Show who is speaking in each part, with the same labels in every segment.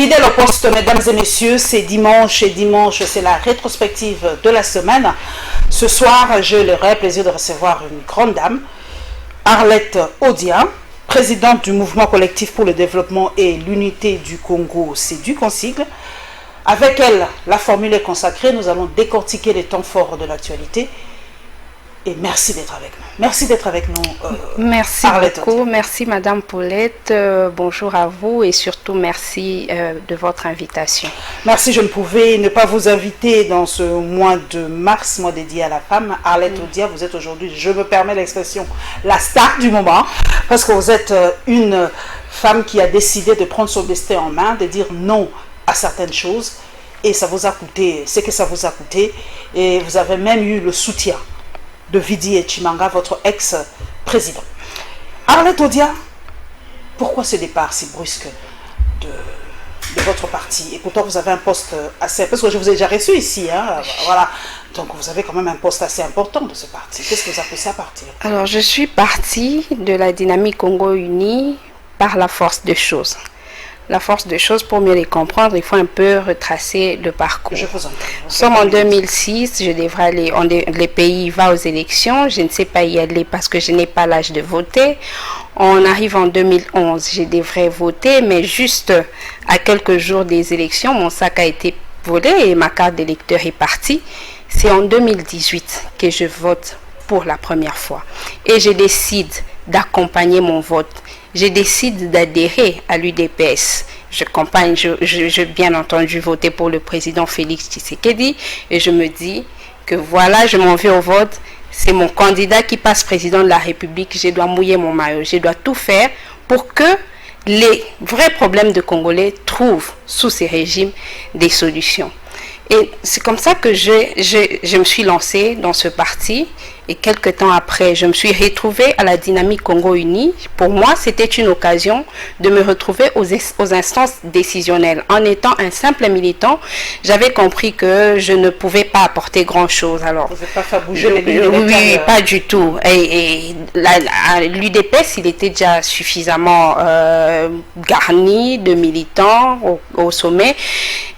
Speaker 1: Fidèle au poste, mesdames et messieurs, c'est dimanche et dimanche, c'est la rétrospective de la semaine. Ce soir, j'ai le réel plaisir de recevoir une grande dame, Arlette Odia, présidente du mouvement collectif pour le développement et l'unité du Congo, c'est du consigle. Avec elle, la formule est consacrée, nous allons décortiquer les temps forts de l'actualité. Et merci d'être avec nous. Merci d'être avec nous.
Speaker 2: Merci
Speaker 1: Arlette
Speaker 2: beaucoup.
Speaker 1: Odia.
Speaker 2: Merci Madame Paulette. Bonjour à vous et surtout merci de votre invitation.
Speaker 1: Merci, je ne pouvais ne pas vous inviter dans ce mois de mars, mois dédié à la femme. Arlette Odia, vous êtes aujourd'hui, je me permets l'expression, la star du moment, parce que vous êtes une femme qui a décidé de prendre son destin en main, de dire non à certaines choses, et ça vous a coûté, c'est que ça vous a coûté, et vous avez même eu le soutien de Vidi et Chimanga, votre ex-président. Arlette Odia, pourquoi ce départ si brusque de votre parti? Et pourtant, vous avez un poste assez... Parce que je vous ai déjà reçu ici, hein, voilà. Donc, vous avez quand même un poste assez important de ce parti. Qu'est-ce que vous a poussé à partir?
Speaker 2: Alors, je suis partie de la dynamique Congo Uni par la force des choses. La force des choses, pour mieux les comprendre, il faut un peu retracer le parcours.
Speaker 1: Je vous entends.
Speaker 2: Nous sommes en 2006, je devrais aller, les pays va aux élections, je ne sais pas y aller parce que je n'ai pas l'âge de voter. On arrive en 2011, je devrais voter, mais juste à quelques jours des élections, mon sac a été volé et ma carte d'électeur est partie. C'est en 2018 que je vote pour la première fois. Et je décide d'accompagner mon vote. Je décide d'adhérer à l'UDPS. Je bien entendu voter pour le président Félix Tshisekedi et je me dis que voilà, je m'en vais au vote. C'est mon candidat qui passe président de la République. Je dois mouiller mon maillot. Je dois tout faire pour que les vrais problèmes de Congolais trouvent sous ces régimes des solutions. Et c'est comme ça que je me suis lancée dans ce parti. Et quelques temps après, je me suis retrouvée à la dynamique Congo Uni. Pour moi, c'était une occasion de me retrouver aux instances décisionnelles. En étant un simple militant, j'avais compris que je ne pouvais pas apporter grand-chose. Alors,
Speaker 1: vous n'avez pas fait bouger les lignes?
Speaker 2: Oui, pas du tout. Et l'UDPS, il était déjà suffisamment garni de militants au sommet.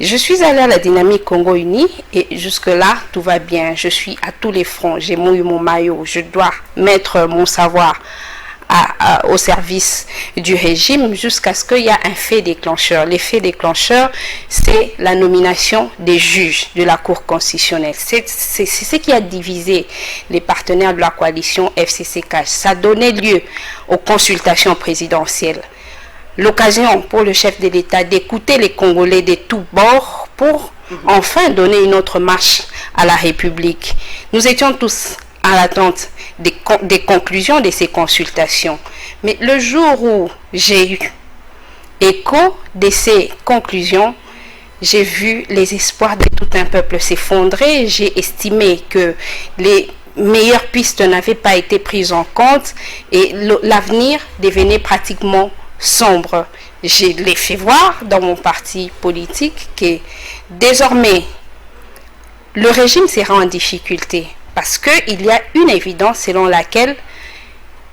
Speaker 2: Je suis allée à la dynamique Congo Uni et jusque-là, tout va bien. Je suis à tous les fronts. J'ai mouillé mon maillot. Je dois mettre mon savoir au service du régime jusqu'à ce qu'il y ait un fait déclencheur. L'effet déclencheur, c'est la nomination des juges de la Cour constitutionnelle. C'est ce qui a divisé les partenaires de la coalition FCC-CAJ. Ça a donné lieu aux consultations présidentielles. L'occasion pour le chef de l'État d'écouter les Congolais de tous bords pour enfin donner une autre marche à la République. Nous étions tous à l'attente des conclusions de ces consultations. Mais le jour où j'ai eu écho de ces conclusions, j'ai vu les espoirs de tout un peuple s'effondrer. J'ai estimé que les meilleures pistes n'avaient pas été prises en compte et l'avenir devenait pratiquement sombre. Je l'ai fait voir dans mon parti politique que désormais le régime sera en difficulté parce qu'il y a une évidence selon laquelle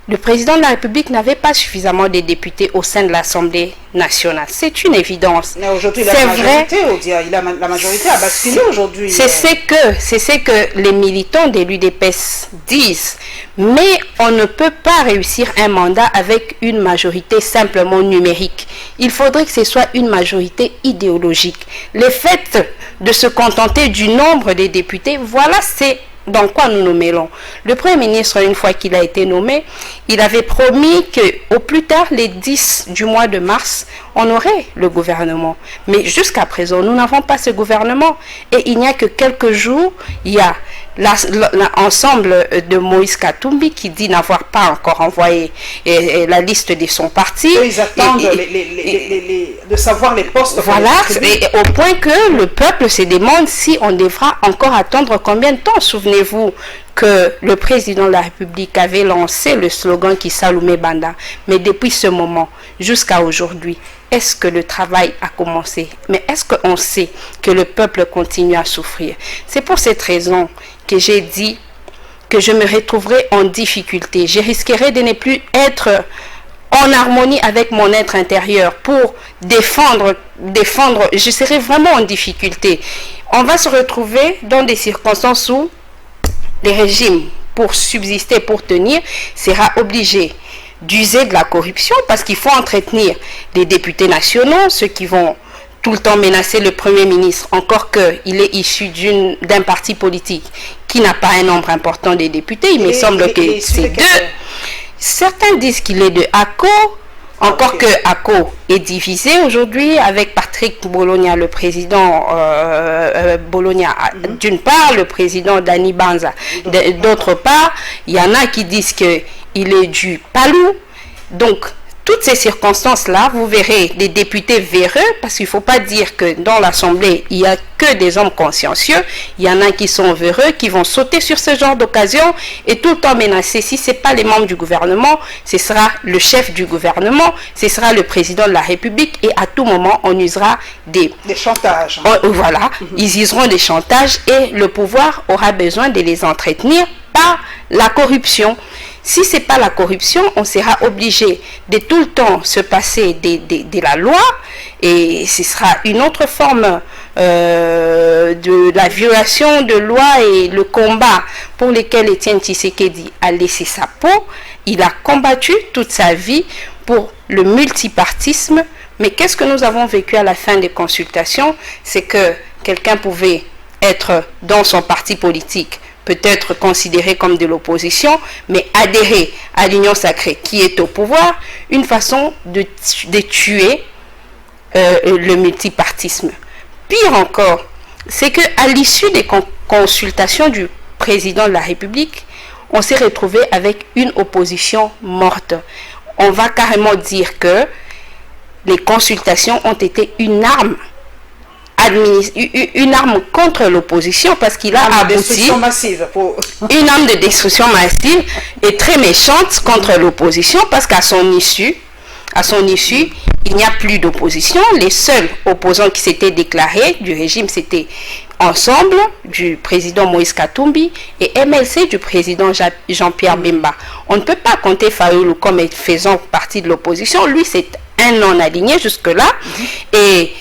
Speaker 2: le président de la République n'avait pas suffisamment de députés au sein de l'Assemblée nationale. C'est une évidence.
Speaker 1: Mais aujourd'hui, la majorité a basculé aujourd'hui.
Speaker 2: C'est ce que les militants de l'UDPS disent. Mais on ne peut pas réussir un mandat avec une majorité simplement numérique. Il faudrait que ce soit une majorité idéologique. Le fait de se contenter du nombre des députés, voilà, c'est dans quoi nous nous mêlons. Le Premier ministre, une fois qu'il a été nommé, il avait promis qu'au plus tard, les 10 du mois de mars, on aurait le gouvernement. Mais jusqu'à présent, nous n'avons pas ce gouvernement. Et il n'y a que quelques jours, il y a l'ensemble de Moïse Katumbi qui dit n'avoir pas encore envoyé la liste de son parti.
Speaker 1: Ils attendent de savoir les postes.
Speaker 2: Voilà, et au point que le peuple se demande si on devra encore attendre combien de temps. Souvenez-vous que le président de la République avait lancé le slogan qui Salomé Banda. Mais depuis ce moment jusqu'à aujourd'hui, est-ce que le travail a commencé? Mais est-ce qu'on sait que le peuple continue à souffrir? C'est pour cette raison que j'ai dit que je me retrouverai en difficulté. Je risquerai de ne plus être en harmonie avec mon être intérieur pour défendre, je serai vraiment en difficulté. On va se retrouver dans des circonstances où les régimes, pour subsister, pour tenir, sera obligé d'user de la corruption parce qu'il faut entretenir les députés nationaux, ceux qui vont tout le temps menacer le Premier ministre, encore qu'il est issu d'un parti politique qui n'a pas un nombre important de députés. Il me semble que c'est deux. Certains disent qu'il est de ACO, encore que ACO est divisé aujourd'hui avec Patrick Bologna, le président Bologna d'une part, le président Dani Banza d'autre part. Il y en a qui disent qu'il est du Palou. Donc, toutes ces circonstances-là, vous verrez des députés véreux, parce qu'il ne faut pas dire que dans l'Assemblée, il n'y a que des hommes consciencieux. Il y en a qui sont véreux, qui vont sauter sur ce genre d'occasion et tout le temps menacer. Si ce n'est pas les membres du gouvernement, ce sera le chef du gouvernement, ce sera le président de la République et à tout moment, on usera des
Speaker 1: chantages.
Speaker 2: Voilà, ils useront des chantages et le pouvoir aura besoin de les entretenir par la corruption. Si ce n'est pas la corruption, on sera obligé de tout le temps se passer de la loi et ce sera une autre forme de la violation de loi et le combat pour lequel Étienne Tshisekedi a laissé sa peau. Il a combattu toute sa vie pour le multipartisme. Mais qu'est-ce que nous avons vécu à la fin des consultations? C'est que quelqu'un pouvait être dans son parti politique, peut-être considéré comme de l'opposition, mais adhérer à l'Union sacrée qui est au pouvoir, une façon de tuer le multipartisme. Pire encore, c'est qu'à l'issue des consultations du président de la République, on s'est retrouvé avec une opposition morte. On va carrément dire que les consultations ont été une arme contre l'opposition parce qu'il a abouti une arme de destruction massive et très méchante contre l'opposition parce qu'à son issue, il n'y a plus d'opposition. Les seuls opposants qui s'étaient déclarés du régime, c'était Ensemble du président Moïse Katumbi et MLC du président Jean-Pierre Bemba. On ne peut pas compter Fayoulou comme faisant partie de l'opposition. Lui, c'est un non-aligné jusque-là. Et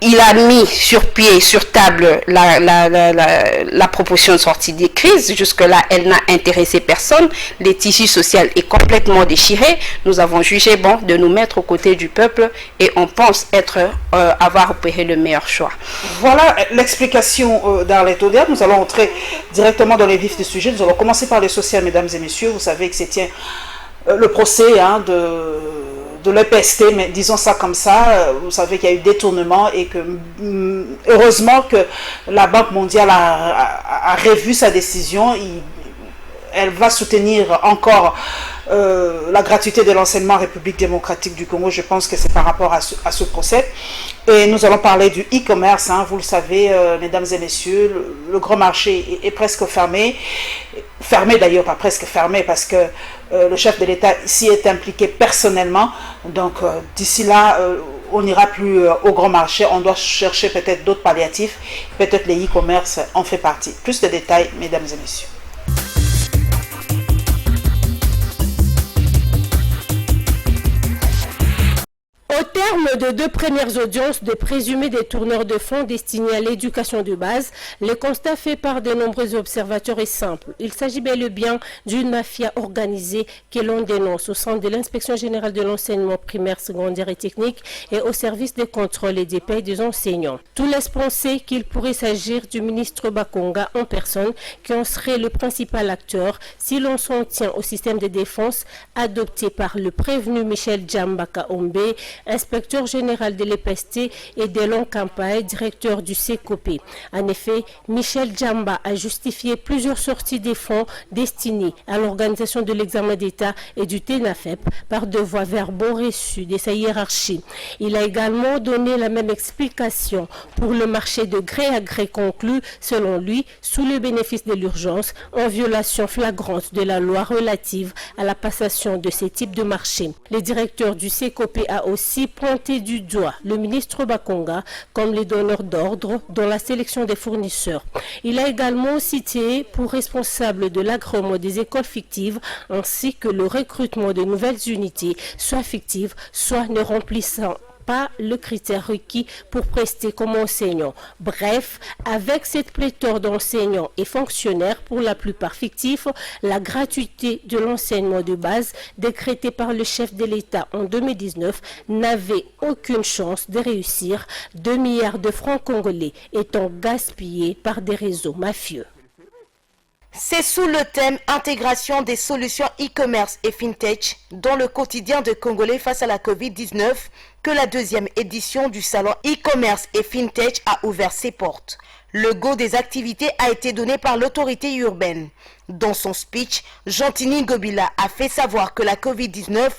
Speaker 2: il a mis sur pied, sur table la proposition de sortie des crises. Jusque-là, elle n'a intéressé personne. Le tissu social est complètement déchiré. Nous avons jugé bon de nous mettre aux côtés du peuple et on pense avoir opéré le meilleur choix.
Speaker 1: Voilà l'explication d'Arlette Audiard. Nous allons entrer directement dans les vifs du sujet. Nous allons commencer par les social, mesdames et messieurs. Vous savez que c'est le procès de l'EPST, mais disons ça comme ça, vous savez qu'il y a eu détournement et que heureusement que la Banque mondiale a revu sa décision. Elle va soutenir encore la gratuité de l'enseignement en République démocratique du Congo. Je pense que c'est par rapport à ce procès. Et nous allons parler du e-commerce. Vous le savez, mesdames et messieurs, le grand marché est presque fermé. Fermé d'ailleurs, pas presque fermé, parce que le chef de l'État ici est impliqué personnellement. Donc d'ici là, on n'ira plus au grand marché. On doit chercher peut-être d'autres palliatifs. Peut-être les e-commerce en fait partie. Plus de détails, mesdames et messieurs.
Speaker 3: Au terme de 2 premières audiences de présumés détourneurs de fonds destinés à l'éducation de base, le constat fait par de nombreux observateurs est simple. Il s'agit bel et bien d'une mafia organisée que l'on dénonce au sein de l'Inspection générale de l'enseignement primaire, secondaire et technique et au service des contrôles et des paies des enseignants. Tout laisse penser qu'il pourrait s'agir du ministre Bakonga en personne qui en serait le principal acteur si l'on s'en tient au système de défense adopté par le prévenu Michel Djamba Kaombe, inspecteur général de l'EPST et de l'Onkampae, directeur du CECOP. En effet, Michel Djamba a justifié plusieurs sorties des fonds destinés à l'organisation de l'examen d'État et du TENAFEP par de voies verbaux reçus de sa hiérarchie. Il a également donné la même explication pour le marché de gré à gré conclu, selon lui, sous le bénéfice de l'urgence, en violation flagrante de la loi relative à la passation de ces types de marchés. Le directeur du CECOP a aussi pointé du doigt le ministre Bakonga comme les donneurs d'ordre dans la sélection des fournisseurs. Il a également cité pour responsable de l'agrément des écoles fictives ainsi que le recrutement de nouvelles unités, soit fictives, soit ne remplissant pas le critère requis pour prester comme enseignant. Bref, avec cette pléthore d'enseignants et fonctionnaires, pour la plupart fictifs, la gratuité de l'enseignement de base décrétée par le chef de l'État en 2019 n'avait aucune chance de réussir, 2 milliards de francs congolais étant gaspillés par des réseaux mafieux.
Speaker 4: C'est sous le thème intégration des solutions e-commerce et fintech dans le quotidien de Congolais face à la Covid-19 que la deuxième édition du salon e-commerce et fintech a ouvert ses portes. Le go des activités a été donné par l'autorité urbaine. Dans son speech, Jantini Ngobila a fait savoir que la Covid-19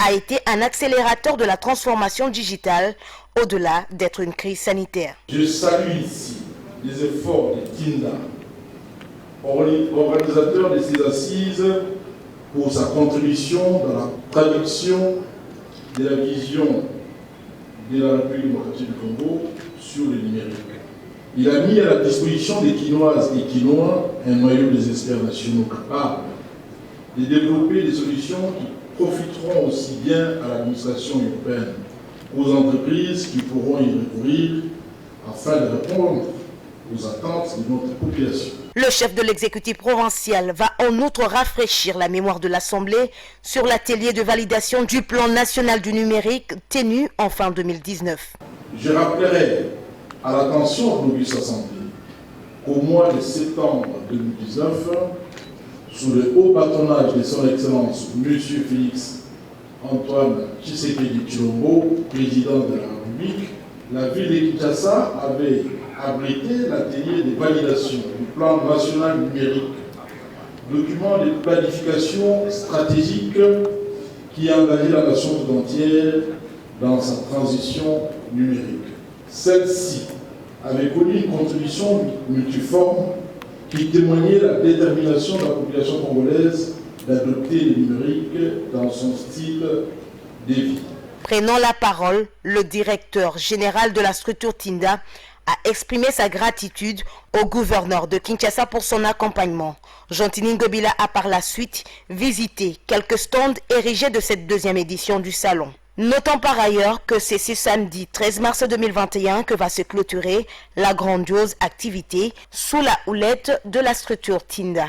Speaker 4: a été un accélérateur de la transformation digitale au-delà d'être une crise sanitaire.
Speaker 5: Je salue ici les efforts de Tinda, organisateur de ces assises, pour sa contribution dans la traduction de la vision de la République démocratique du Congo sur le numérique. Il a mis à la disposition des Quinoises et Quinois un noyau des experts nationaux capables de développer des solutions qui profiteront aussi bien à l'administration urbaine qu'aux entreprises qui pourront y recourir afin de répondre aux attentes de notre population.
Speaker 4: Le chef de l'exécutif provincial va en outre rafraîchir la mémoire de l'Assemblée sur l'atelier de validation du plan national du numérique tenu en fin 2019.
Speaker 5: Je rappellerai à l'attention de l'Auguste Assemblée qu'au mois de septembre 2019, sous le haut patronage de son Excellence M. Félix Antoine Tshisekedi Tshilombo, président de la République, la ville de Kinshasa avait abrité l'atelier de validation du plan national numérique, document de planification stratégique qui a engagé la nation tout entière dans sa transition numérique. Celle-ci avait connu une contribution multiforme qui témoignait la détermination de la population congolaise d'adopter le numérique dans son style de vie.
Speaker 4: Prenant la parole, le directeur général de la structure Tinda a exprimé sa gratitude au gouverneur de Kinshasa pour son accompagnement. Jantini Ngobila a par la suite visité quelques stands érigés de cette deuxième édition du salon. Notons par ailleurs que c'est ce samedi 13 mars 2021 que va se clôturer la grandiose activité sous la houlette de la structure Tinda.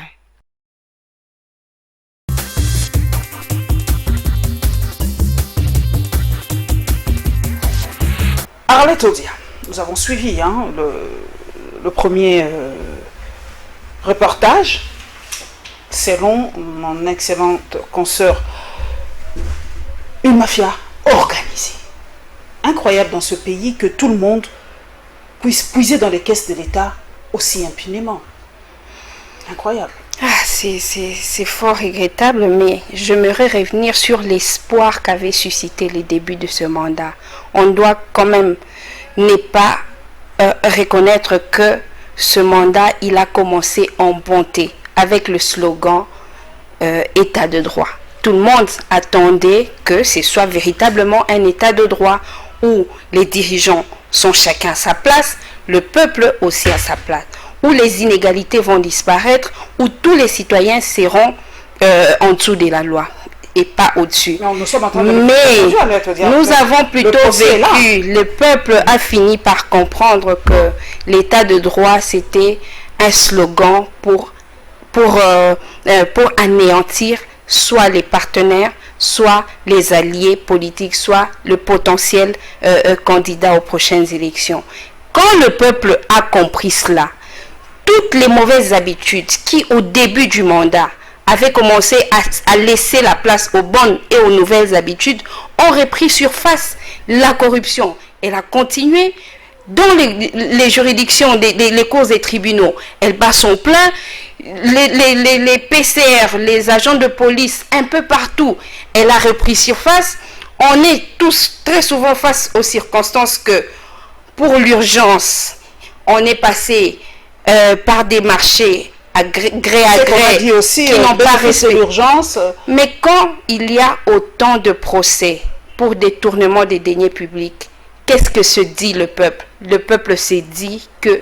Speaker 1: Arlette Odia, nous avons suivi le premier reportage. Selon mon excellente consoeur, une mafia organisée. Incroyable dans ce pays que tout le monde puisse puiser dans les caisses de l'État aussi impunément. Incroyable.
Speaker 2: C'est fort regrettable, mais j'aimerais revenir sur l'espoir qu'avait suscité les débuts de ce mandat. On doit quand même ne pas reconnaître que ce mandat, il a commencé en bonté avec le slogan État de droit. Tout le monde attendait que ce soit véritablement un État de droit où les dirigeants sont chacun à sa place, le peuple aussi à sa place, où les inégalités vont disparaître, où tous les citoyens seront en dessous de la loi et pas au-dessus.
Speaker 1: Mais
Speaker 2: nous avons plutôt vécu, le peuple a fini par comprendre que l'état de droit c'était un slogan pour anéantir soit les partenaires, soit les alliés politiques, soit le potentiel candidat aux prochaines élections. Quand le peuple a compris cela, toutes les mauvaises habitudes qui, au début du mandat, avaient commencé à laisser la place aux bonnes et aux nouvelles habitudes, ont repris surface. La corruption, elle a continué. Dans les juridictions, les causes des tribunaux, elle bat son plein. Les PCR, les agents de police, un peu partout, elle a repris surface. On est tous très souvent face aux circonstances que, pour l'urgence, on est passé par des marchés à gré à gré
Speaker 1: aussi,
Speaker 2: qui n'ont pas respecté
Speaker 1: l'urgence.
Speaker 2: Mais quand il y a autant de procès pour détournement des deniers publics, qu'est-ce que se dit le peuple? Le peuple s'est dit que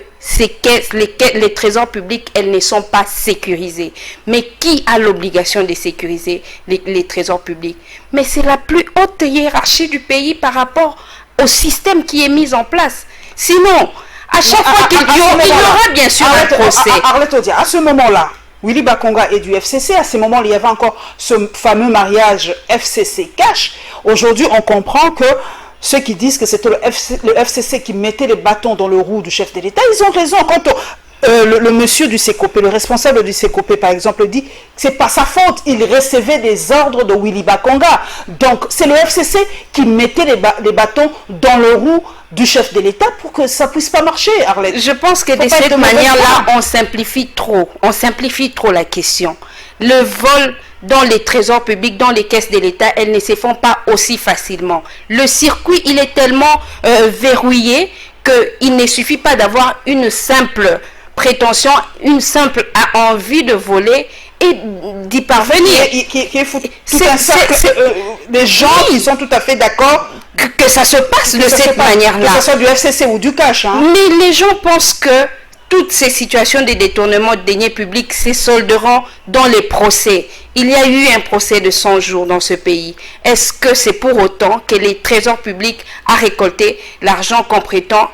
Speaker 2: les trésors publics, elles ne sont pas sécurisés. Mais qui a l'obligation de sécuriser les trésors publics? Mais c'est la plus haute hiérarchie du pays par rapport au système qui est mis en place. Sinon, à chaque fois qu'il y aura bien sûr un procès.
Speaker 1: Arlette Odia, à ce moment-là, Willy Bakonga est du FCC. À ce moment-là, il y avait encore ce fameux mariage FCC cash. Aujourd'hui, on comprend que ceux qui disent que c'était le FCC qui mettait les bâtons dans le roue du chef de l'État, ils ont raison. Quand le monsieur du CECOPE, le responsable du CECOPE par exemple, dit que c'est pas sa faute, il recevait des ordres de Willy Bakonga. Donc c'est le FCC qui mettait les bâtons dans le roue du chef de l'État pour que ça puisse pas marcher, Arlette.
Speaker 2: Je pense que de cette manière-là, on simplifie trop la question. Le vol dans les trésors publics, dans les caisses de l'État, elles ne se font pas aussi facilement. Le circuit, il est tellement verrouillé qu'il ne suffit pas d'avoir une simple prétention, une simple envie de voler et d'y parvenir.
Speaker 1: Les gens qui sont tout à fait d'accord
Speaker 2: que ça se passe de cette manière-là.
Speaker 1: Que ce soit du FCC ou du cash. Hein.
Speaker 2: Mais les gens pensent que toutes ces situations de détournement de deniers publics se solderont dans les procès. Il y a eu un procès de 100 jours dans ce pays. Est-ce que c'est pour autant que les trésors publics a récolté l'argent qu'on prétend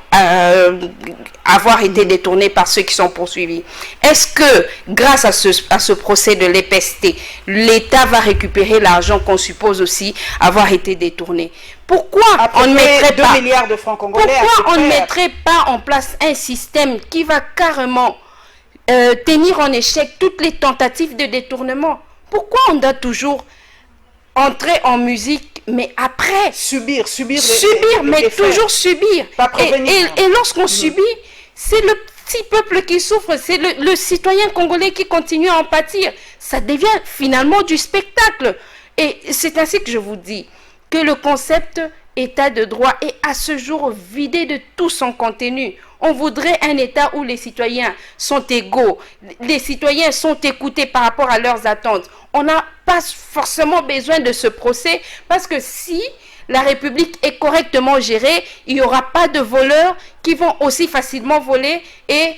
Speaker 2: avoir été détourné par ceux qui sont poursuivis? Est-ce que grâce à ce procès de l'EPST, l'État va récupérer l'argent qu'on suppose aussi avoir été détourné? Pourquoi on ne mettrait
Speaker 1: 2 milliards de francs congolais?
Speaker 2: Pourquoi on ne mettrait pas en place un système qui va carrément tenir en échec toutes les tentatives de détournement? Pourquoi on doit toujours entrer en musique, mais après
Speaker 1: subir,
Speaker 2: mais toujours subir. Et lorsqu'on subit, c'est le petit peuple qui souffre, c'est le citoyen congolais qui continue à en pâtir. Ça devient finalement du spectacle. Et c'est ainsi que je vous dis que le concept État de droit est à ce jour vidé de tout son contenu. On voudrait un État où les citoyens sont égaux, les citoyens sont écoutés par rapport à leurs attentes. On n'a pas forcément besoin de ce procès parce que si la République est correctement gérée, il n'y aura pas de voleurs qui vont aussi facilement voler et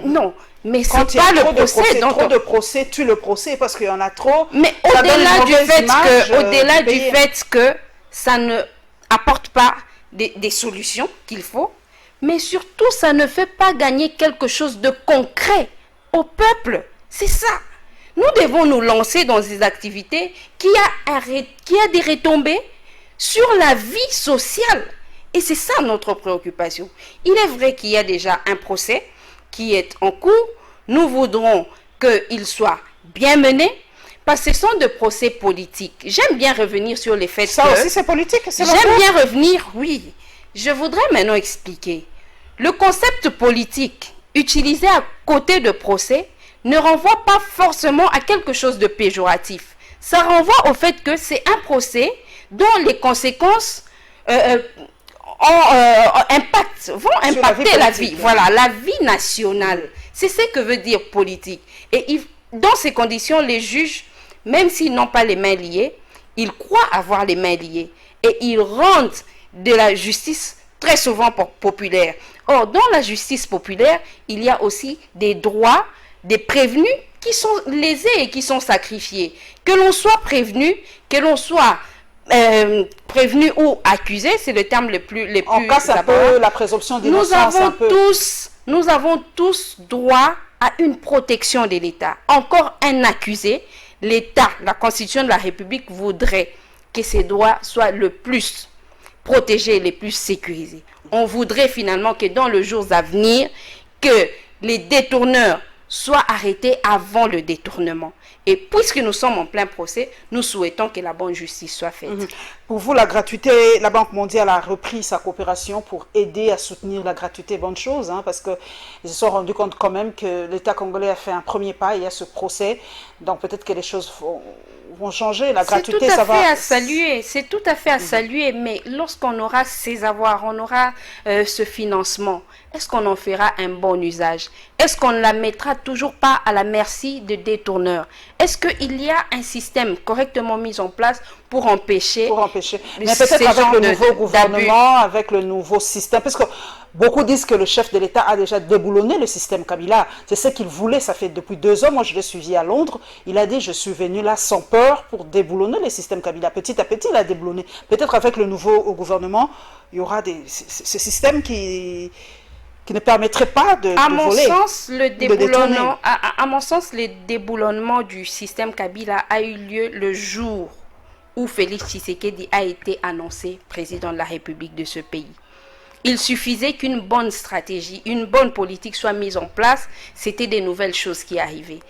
Speaker 2: non. Mais c'est pas le procès.
Speaker 1: Trop de procès tue le procès parce qu'il y en a trop.
Speaker 2: Mais au-delà du fait que ça ne apporte pas des solutions qu'il faut, mais surtout ça ne fait pas gagner quelque chose de concret au peuple. C'est ça. Nous devons nous lancer dans des activités qui a des retombées sur la vie sociale. Et c'est ça notre préoccupation. Il est vrai qu'il y a déjà un procès qui est en cours. Nous voudrons qu'il soit bien mené, parce que ce sont des procès politiques. J'aime bien revenir sur les faits.
Speaker 1: Ça aussi c'est politique.
Speaker 2: J'aime bien revenir, oui. Je voudrais maintenant expliquer. Le concept politique utilisé à côté de procès ne renvoie pas forcément à quelque chose de péjoratif. Ça renvoie au fait que c'est un procès dont les conséquences vont impacter la vie. Voilà, la vie nationale. C'est ce que veut dire politique. Et dans ces conditions, les juges, même s'ils n'ont pas les mains liées, ils croient avoir les mains liées. Et ils rendent de la justice très souvent populaire. Or, dans la justice populaire, il y a aussi des droits des prévenus qui sont lésés et qui sont sacrifiés. Que l'on soit prévenu, que l'on soit prévenu ou accusé, c'est le terme le plus
Speaker 1: en cas, c'est un peu la présomption d'innocence.
Speaker 2: Nous avons tous droit à une protection de l'État. Encore un accusé, l'État, la Constitution de la République voudrait que ces droits soient le plus protégés, les plus sécurisés. On voudrait finalement que dans les jours à venir, que les détourneurs soient arrêtés avant le détournement. Et puisque nous sommes en plein procès, nous souhaitons que la bonne justice soit faite.
Speaker 1: Pour vous, la gratuité, la Banque mondiale a repris sa coopération pour aider à soutenir la gratuité, bonne chose, hein, parce qu'ils se sont rendus compte quand même que l'État congolais a fait un premier pas, il y a ce procès, donc peut-être que les choses vont changer. La
Speaker 2: C'est
Speaker 1: gratuité,
Speaker 2: tout
Speaker 1: ça
Speaker 2: à fait
Speaker 1: va.
Speaker 2: à saluer, c'est tout à fait à saluer, mais lorsqu'on aura ces avoirs, on aura ce financement, est-ce qu'on en fera un bon usage? Est-ce qu'on ne la mettra toujours pas à la merci de détourneurs? Est-ce qu'il y a un système correctement mis en place pour empêcher
Speaker 1: Mais peut-être avec
Speaker 2: genres
Speaker 1: le nouveau
Speaker 2: d'abus?
Speaker 1: gouvernement, avec le nouveau système, parce que beaucoup disent que le chef de l'État a déjà déboulonné le système Kabila. C'est ce qu'il voulait, ça fait depuis 2 ans. Moi, je l'ai suivi à Londres. Il a dit, je suis venu là sans peur pour déboulonner le système Kabila. Petit à petit, il a déboulonné. Peut-être avec le nouveau gouvernement, il y aura ce système qui ne permettrait pas de voler.
Speaker 2: À mon sens, le déboulonnement du système Kabila a eu lieu le jour où Félix Tshisekedi a été annoncé président de la République de ce pays. Il suffisait qu'une bonne stratégie, une bonne politique soit mise en place, c'était des nouvelles choses qui arrivaient.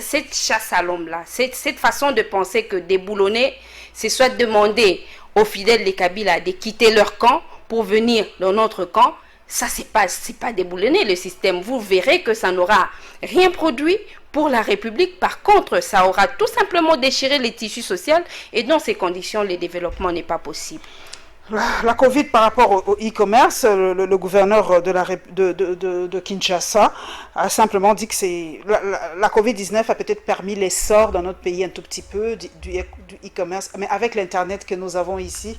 Speaker 2: Cette chasse à l'homme-là, cette façon de penser que déboulonner, c'est soit demander aux fidèles des Kabila de quitter leur camp pour venir dans notre camp, ça c'est pas déboulonner le système. Vous verrez que ça n'aura rien produit pour la République. Par contre, ça aura tout simplement déchiré les tissus sociaux et dans ces conditions, le développement n'est pas possible.
Speaker 1: La Covid par rapport au e-commerce, le gouverneur de Kinshasa a simplement dit que la Covid-19 a peut-être permis l'essor dans notre pays un tout petit peu du e-commerce, mais avec l'Internet que nous avons ici,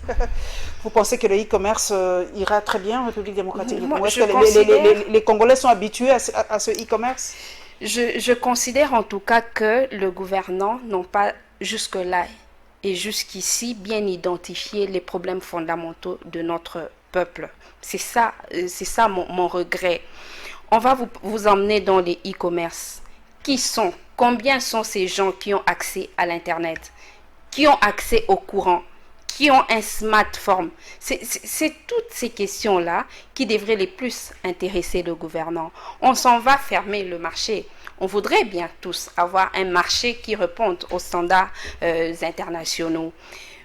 Speaker 1: vous pensez que le e-commerce ira très bien en République démocratique du Congo? Est-ce que les Congolais sont habitués à ce e-commerce?
Speaker 2: Je considère en tout cas que le gouvernement n'a pas jusque-là et jusqu'ici bien identifié les problèmes fondamentaux de notre peuple. C'est ça mon regret. On va vous emmener dans les e-commerce. Combien sont ces gens qui ont accès à l'Internet, qui ont accès au courant, qui ont un smartphone? C'est toutes ces questions-là qui devraient les plus intéresser le gouvernement. On s'en va fermer le marché. On voudrait bien tous avoir un marché qui réponde aux standards internationaux.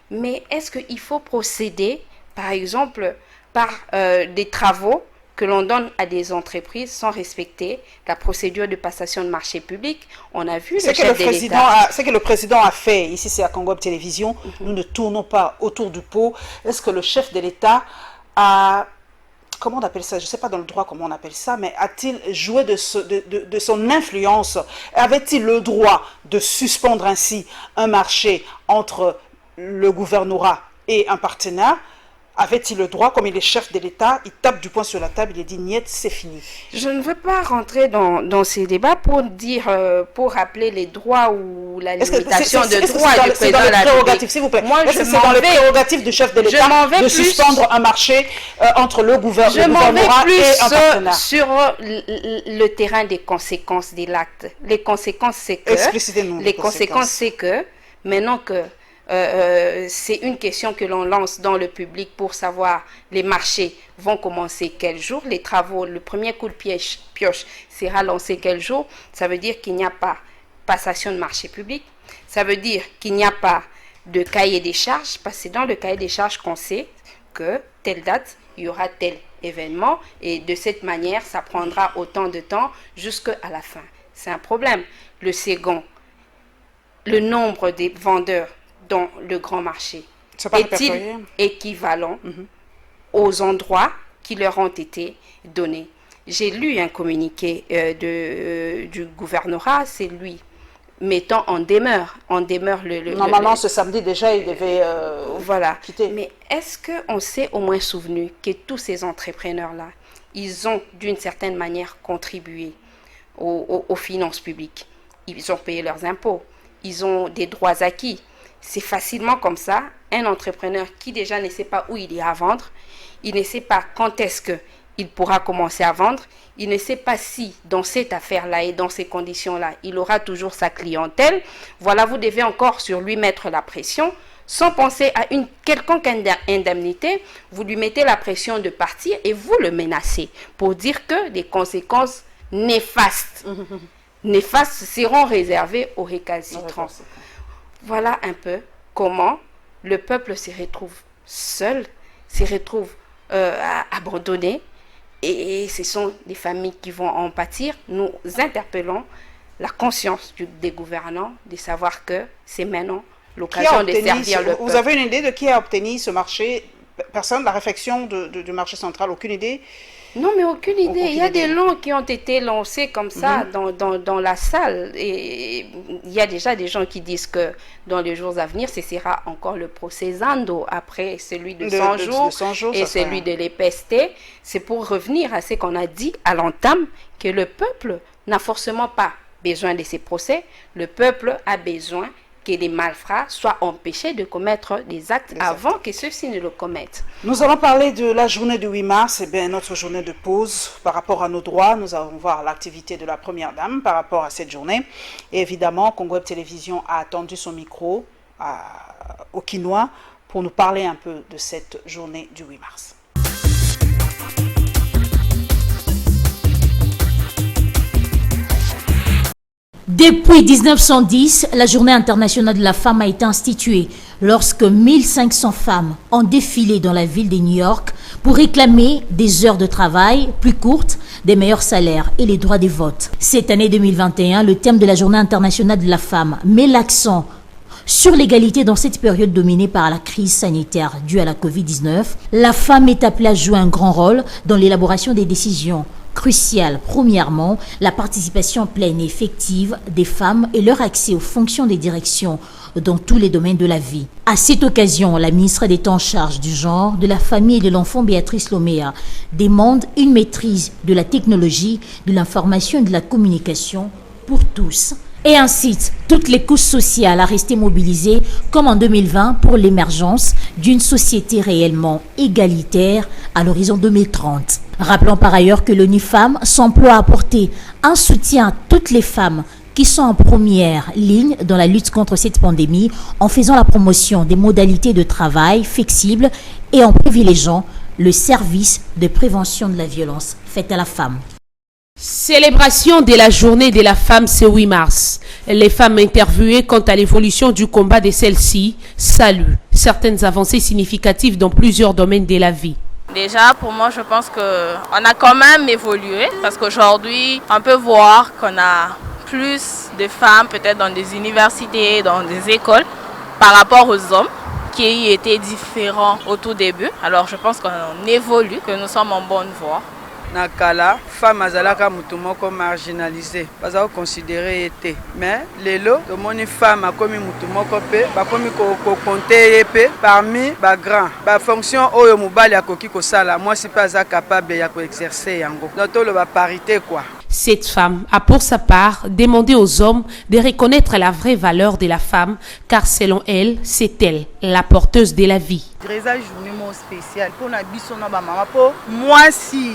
Speaker 2: Mais est-ce qu'il faut procéder, par exemple, par des travaux que l'on donne à des entreprises sans respecter la procédure de passation de marché public? On a vu
Speaker 1: ce que le président a fait. Ici, c'est à Congo Télévision. Nous ne tournons pas autour du pot. Est-ce que le chef de l'État a... Comment on appelle ça? Je ne sais pas dans le droit comment on appelle ça, mais a-t-il joué de son influence? Avait-il le droit de suspendre ainsi un marché entre le gouvernorat et un partenaire? Avait-il le droit, comme il est chef de l'État, il tape du poing sur la table, il dit niet, c'est fini?
Speaker 2: Je ne veux pas rentrer dans ces débats pour rappeler les droits ou la limitation de droits du président de la République.
Speaker 1: S'il vous plaît. Moi, c'est dans les prérogatives du chef de l'État de suspendre un marché entre le gouvernorat et un partenaire.
Speaker 2: Sur le terrain des conséquences de l'acte. Les conséquences, c'est que maintenant que c'est une question que l'on lance dans le public pour savoir les marchés vont commencer quel jour, les travaux, le premier coup de pioche sera lancé quel jour. Ça veut dire qu'il n'y a pas passation de marché public, ça veut dire qu'il n'y a pas de cahier des charges, parce que c'est dans le cahier des charges qu'on sait que telle date, il y aura tel événement, et de cette manière, ça prendra autant de temps jusqu'à la fin. C'est un problème. Le second, le nombre des vendeurs dans le grand marché est-il équivalent aux endroits qui leur ont été donnés? J'ai lu un communiqué du gouvernorat, c'est lui mettant en demeure
Speaker 1: Normalement, ce samedi déjà, il devait quitter.
Speaker 2: Mais est-ce qu'on s'est au moins souvenu que tous ces entrepreneurs-là, ils ont d'une certaine manière contribué aux finances publiques? Ils ont payé leurs impôts, ils ont des droits acquis. C'est facilement comme ça, un entrepreneur qui déjà ne sait pas où il ira vendre, il ne sait pas quand est-ce qu'il pourra commencer à vendre, il ne sait pas si dans cette affaire-là et dans ces conditions-là, il aura toujours sa clientèle. Voilà, vous devez encore sur lui mettre la pression, sans penser à une quelconque indemnité, vous lui mettez la pression de partir et vous le menacez pour dire que des conséquences néfastes seront réservées aux récalcitrants. Voilà un peu comment le peuple se retrouve seul, se retrouve abandonné, et ce sont des familles qui vont en pâtir. Nous interpellons la conscience des gouvernants de savoir que c'est maintenant l'occasion de servir le peuple.
Speaker 1: Vous avez une idée de qui a obtenu ce marché? Personne, la réflexion du marché central, aucune idée?
Speaker 2: Non, mais aucune idée. Il y a des lots qui ont été lancés comme ça dans la salle. Et il y a déjà des gens qui disent que dans les jours à venir, ce sera encore le procès Zando après celui de 100 jours et celui de l'EPST. C'est pour revenir à ce qu'on a dit à l'entame, que le peuple n'a forcément pas besoin de ces procès. Le peuple a besoin que les malfrats soient empêchés de commettre des actes avant que ceux-ci ne le commettent.
Speaker 1: Nous allons parler de la journée du 8 mars, notre journée de pause par rapport à nos droits. Nous allons voir l'activité de la Première Dame par rapport à cette journée. Et évidemment, Congo Web Télévision a attendu son micro au Quinois pour nous parler un peu de cette journée du 8 mars.
Speaker 6: Depuis 1910, la Journée internationale de la femme a été instituée lorsque 1500 femmes ont défilé dans la ville de New York pour réclamer des heures de travail plus courtes, des meilleurs salaires et les droits des votes. Cette année 2021, le thème de la Journée internationale de la femme met l'accent sur l'égalité dans cette période dominée par la crise sanitaire due à la Covid-19. La femme est appelée à jouer un grand rôle dans l'élaboration des décisions crucial. Premièrement, la participation pleine et effective des femmes et leur accès aux fonctions des directions dans tous les domaines de la vie. À cette occasion, la ministre d'État en charge du genre, de la famille et de l'enfant, Béatrice Loméa, demande une maîtrise de la technologie, de l'information et de la communication pour tous et incite toutes les couches sociales à rester mobilisées comme en 2020 pour l'émergence d'une société réellement égalitaire à l'horizon 2030. Rappelons par ailleurs que l'ONU Femmes s'emploie à apporter un soutien à toutes les femmes qui sont en première ligne dans la lutte contre cette pandémie en faisant la promotion des modalités de travail flexibles et en privilégiant le service de prévention de la violence faite à la femme.
Speaker 3: Célébration de la journée de la femme ce 8 mars. Les femmes interviewées quant à l'évolution du combat de celle-ci saluent certaines avancées significatives dans plusieurs domaines de la vie.
Speaker 7: Déjà, pour moi, je pense qu'on a quand même évolué parce qu'aujourd'hui, on peut voir qu'on a plus de femmes peut-être dans des universités, dans des écoles par rapport aux hommes qui étaient différents au tout début. Alors, je pense qu'on évolue, que nous sommes en bonne voie.
Speaker 8: Nakala, femme azalaka mutumoko marginalisée, pas à considérer été. Mais lelo, le moni femme a commis mutumoko pe, ba commis ko compter pe parmi ba grand, ba fonction oyo mubali akoki ko sala, moi si pas capable ya ko exercer yango. Donc le ba parité quoi.
Speaker 3: Cette femme a pour sa part demandé aux hommes de reconnaître la vraie valeur de la femme, car selon elle, c'est elle, la porteuse de la vie.
Speaker 9: Greza journée spéciale pour na biso na ba maman po, moi si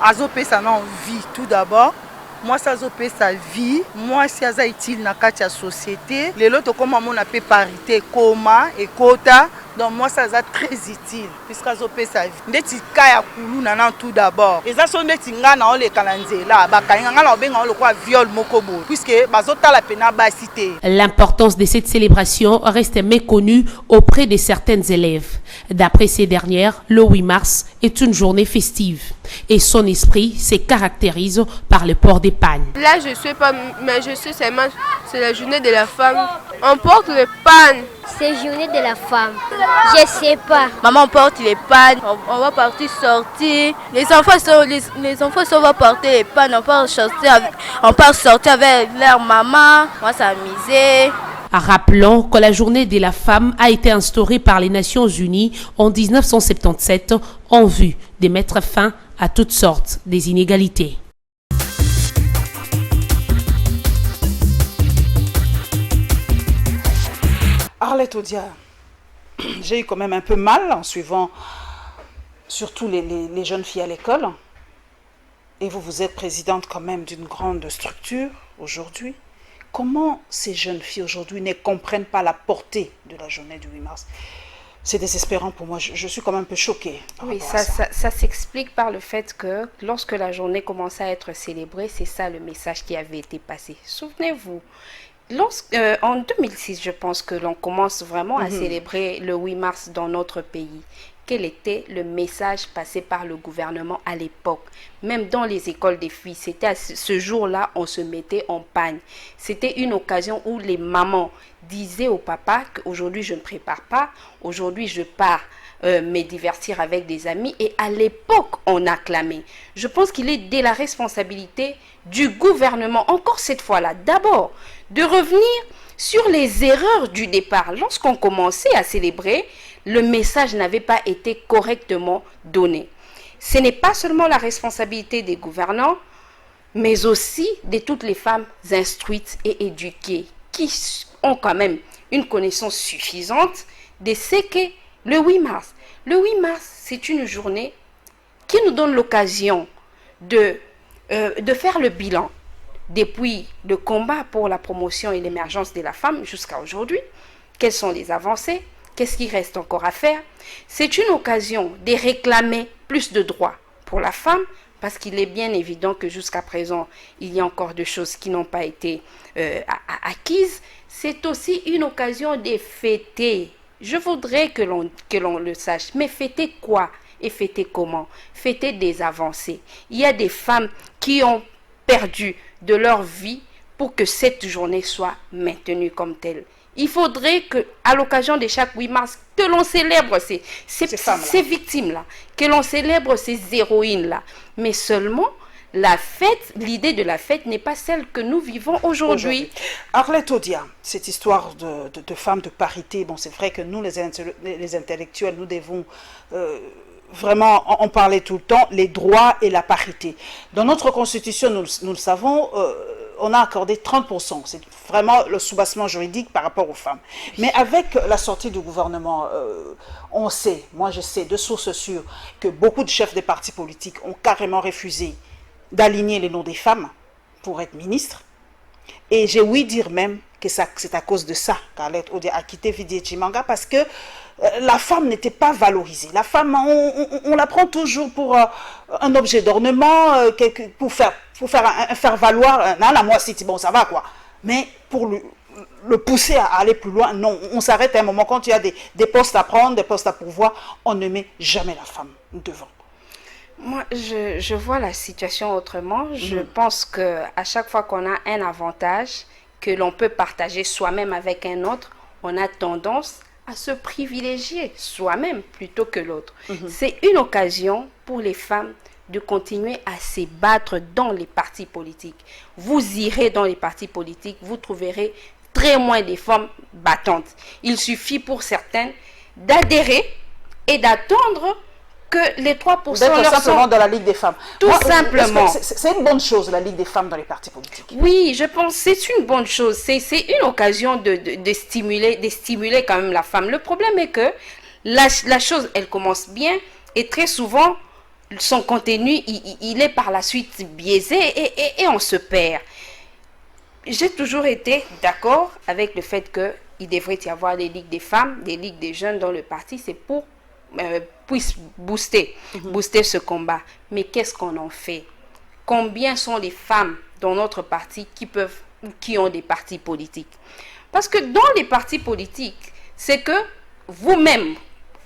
Speaker 9: azopesa na vie tout d'abord, moi ça azopesa vie, moi si aza utile na kati ya société, lelo to koma mona pe parité koma et quota, donc moi ça aza très utile puisque azopesa vie. Ndeti kaya kuluna na tout d'abord. Eza so ndeti nga na ole kalanzela, ba kanga nga na benga ole kwa viol mokobo puisque bazota la pena ba cité.
Speaker 3: L'importance de cette célébration reste méconnue auprès de certaines élèves. D'après ces dernières, le 8 mars est une journée festive et son esprit se caractérise par le port des pagnes.
Speaker 10: Là, je ne sais pas, mais je sais seulement c'est la journée de la femme. On porte les pagnes.
Speaker 11: C'est la journée de la femme. Je ne sais pas.
Speaker 7: Maman porte les pagnes, on va partir sortir. Les enfants vont porter les pagnes, on part sortir avec leur maman, on va s'amuser.
Speaker 3: Rappelons que la journée de la femme a été instaurée par les Nations Unies en 1977 en vue de mettre fin à toutes sortes des inégalités.
Speaker 1: Arlette Odia, j'ai eu quand même un peu mal en suivant surtout les jeunes filles à l'école. Et vous êtes présidente quand même d'une grande structure aujourd'hui. Comment ces jeunes filles aujourd'hui ne comprennent pas la portée de la journée du 8 mars? C'est désespérant pour moi, je suis quand même un peu choquée.
Speaker 2: Oui, ça s'explique par le fait que lorsque la journée commençait à être célébrée, c'est ça le message qui avait été passé. Souvenez-vous, en 2006, je pense que l'on commence vraiment à célébrer le 8 mars dans notre pays. quel était le message passé par le gouvernement à l'époque. Même dans les écoles des filles, c'était à ce jour-là, on se mettait en pagne. C'était une occasion où les mamans disaient au papa qu'aujourd'hui je ne prépare pas, aujourd'hui je pars me divertir avec des amis, et à l'époque on acclamait. Je pense qu'il est de la responsabilité du gouvernement, encore cette fois-là, d'abord de revenir sur les erreurs du départ. Lorsqu'on commençait à célébrer, le message n'avait pas été correctement donné. Ce n'est pas seulement la responsabilité des gouvernants, mais aussi de toutes les femmes instruites et éduquées qui ont quand même une connaissance suffisante de ce qu'est le 8 mars. Le 8 mars, c'est une journée qui nous donne l'occasion de faire le bilan depuis le combat pour la promotion et l'émergence de la femme jusqu'à aujourd'hui. Quelles sont les avancées? Qu'est-ce qui reste encore à faire? C'est une occasion de réclamer plus de droits pour la femme, parce qu'il est bien évident que jusqu'à présent, il y a encore des choses qui n'ont pas été acquises. C'est aussi une occasion de fêter. Je voudrais que l'on le sache. Mais fêter quoi et fêter comment? Fêter des avancées. Il y a des femmes qui ont perdu de leur vie pour que cette journée soit maintenue comme telle. Il faudrait qu'à l'occasion de chaque 8 mars, que l'on célèbre ces victimes-là, que l'on célèbre ces héroïnes-là. Mais seulement, la fête, l'idée de la fête n'est pas celle que nous vivons aujourd'hui.
Speaker 1: Arlette Odia, cette histoire de femmes, de parité, bon, c'est vrai que nous, les intellectuels, nous devons vraiment en parler tout le temps, les droits et la parité. Dans notre constitution, nous le savons, on a accordé 30%. C'est vraiment le soubassement juridique par rapport aux femmes. Mais avec la sortie du gouvernement, on sait, moi je sais de sources sûres, que beaucoup de chefs des partis politiques ont carrément refusé d'aligner les noms des femmes pour être ministres. Et j'ai ouï dire même que c'est à cause de ça qu'Arlette Odia a quitté Vidi Chimanga, parce que la femme n'était pas valorisée. La femme, on la prend toujours pour un objet d'ornement, pour faire valoir. Non, la moi, bon, ça va quoi. Mais pour le pousser à aller plus loin, non. On s'arrête à un moment. Quand il y a des postes à prendre, des postes à pourvoir, on ne met jamais la femme devant.
Speaker 2: Moi, je vois la situation autrement. Je pense qu'à chaque fois qu'on a un avantage que l'on peut partager soi-même avec un autre, on a tendance à se privilégier soi-même plutôt que l'autre. C'est une occasion pour les femmes de continuer à se battre dans les partis politiques. Vous irez dans les partis politiques, vous trouverez très moins de femmes battantes. Il suffit pour certaines d'adhérer et d'attendre que les 3%
Speaker 1: d'être simplement dans la Ligue des femmes.
Speaker 2: Tout simplement.
Speaker 1: C'est une bonne chose, la Ligue des femmes dans les partis politiques.
Speaker 2: Oui, je pense que c'est une bonne chose. C'est une occasion de stimuler quand même la femme. Le problème est que la chose, elle commence bien, et très souvent, son contenu, il est par la suite biaisé, et on se perd. J'ai toujours été d'accord avec le fait qu'il devrait y avoir des ligues des femmes, des ligues des jeunes dans le parti. C'est pour puisse booster ce combat. Mais qu'est-ce qu'on en fait? Combien sont les femmes dans notre parti qui ont des partis politiques? Parce que dans les partis politiques, c'est que vous-même,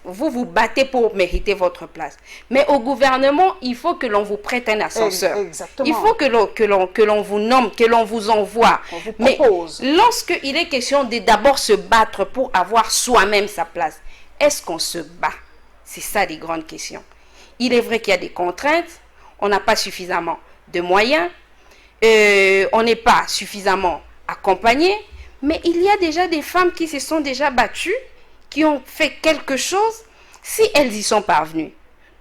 Speaker 2: vous vous battez pour mériter votre place. Mais au gouvernement, il faut que l'on vous prête un ascenseur.
Speaker 1: Exactement.
Speaker 2: Il faut que l'on vous nomme, que l'on vous envoie.
Speaker 1: On vous propose.
Speaker 2: Mais lorsqu'il est question de d'abord se battre pour avoir soi-même sa place, est-ce qu'on se bat? C'est ça les grandes questions. Il est vrai qu'il y a des contraintes, on n'a pas suffisamment de moyens, on n'est pas suffisamment accompagné, mais il y a déjà des femmes qui se sont déjà battues, qui ont fait quelque chose, si elles y sont parvenues.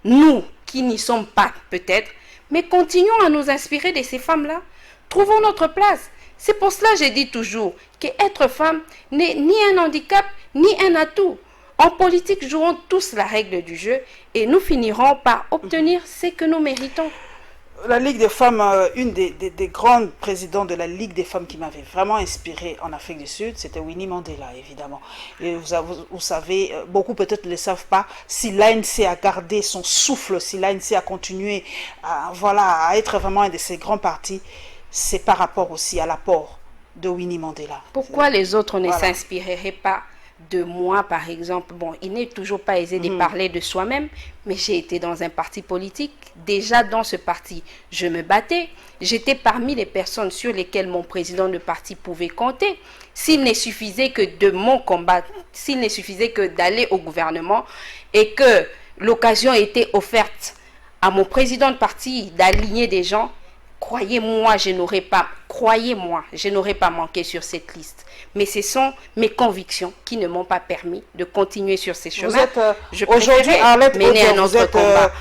Speaker 2: Nous, qui n'y sommes pas peut-être, mais continuons à nous inspirer de ces femmes-là. Trouvons notre place. C'est pour cela que j'ai dit toujours qu'être femme n'est ni un handicap, ni un atout. En politique, jouons tous la règle du jeu et nous finirons par obtenir ce que nous méritons.
Speaker 1: La Ligue des femmes, une des grandes présidentes de la Ligue des femmes qui m'avait vraiment inspirée en Afrique du Sud, c'était Winnie Mandela, évidemment. Et vous savez, beaucoup peut-être ne le savent pas, si l'ANC a gardé son souffle, si l'ANC a continué à être vraiment un de ces grands partis, c'est par rapport aussi à l'apport de Winnie Mandela.
Speaker 2: Pourquoi les autres ne s'inspireraient pas de moi, par exemple. Bon, il n'est toujours pas aisé de parler de soi-même, mais j'ai été dans un parti politique. Déjà dans ce parti, je me battais. J'étais parmi les personnes sur lesquelles mon président de parti pouvait compter. S'il ne suffisait que de mon combat, s'il ne suffisait que d'aller au gouvernement et que l'occasion était offerte à mon président de parti d'aligner des gens, croyez-moi, je n'aurais pas manqué sur cette liste. Mais ce sont mes convictions qui ne m'ont pas permis de continuer sur ces chemins.
Speaker 1: Vous êtes aujourd'hui, Arlette
Speaker 2: mener un autre combat.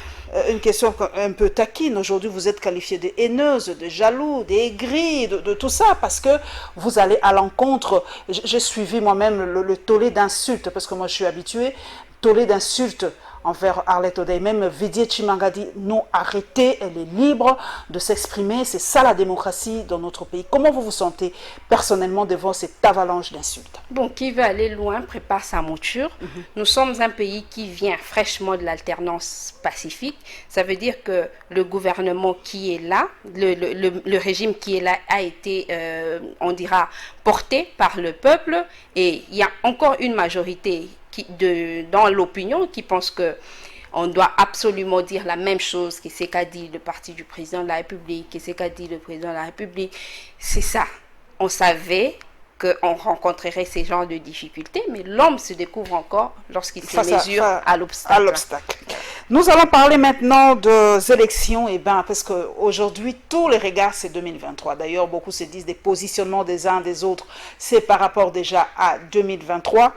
Speaker 1: Une question un peu taquine. Aujourd'hui, vous êtes qualifiée de haineuse, de jaloux, d'aigrie, de tout ça, parce que vous allez à l'encontre. J'ai suivi moi-même le tollé d'insultes, parce que moi je suis habituée, tollé d'insultes envers Arlette Odey. Même Vidier Chimanga dit non, arrêtez, elle est libre de s'exprimer. C'est ça la démocratie dans notre pays. Comment vous vous sentez personnellement devant cette avalanche d'insultes?
Speaker 2: Bon, qui veut aller loin prépare sa mouture. Nous sommes un pays qui vient fraîchement de l'alternance pacifique. Ça veut dire que le gouvernement qui est là, le régime qui est là a été, on dira, porté par le peuple. Et il y a encore une majorité dans l'opinion qui pense que on doit absolument dire la même chose que ce qu'a dit le parti du président de la République, que ce qu'a dit le président de la République. C'est ça. On savait qu'on rencontrerait ces genres de difficultés, mais l'homme se découvre encore lorsqu'il se mesure à l'obstacle.
Speaker 1: Nous allons parler maintenant des élections, parce qu'aujourd'hui, tous les regards, c'est 2023. D'ailleurs, beaucoup se disent des positionnements des uns des autres, c'est par rapport déjà à 2023.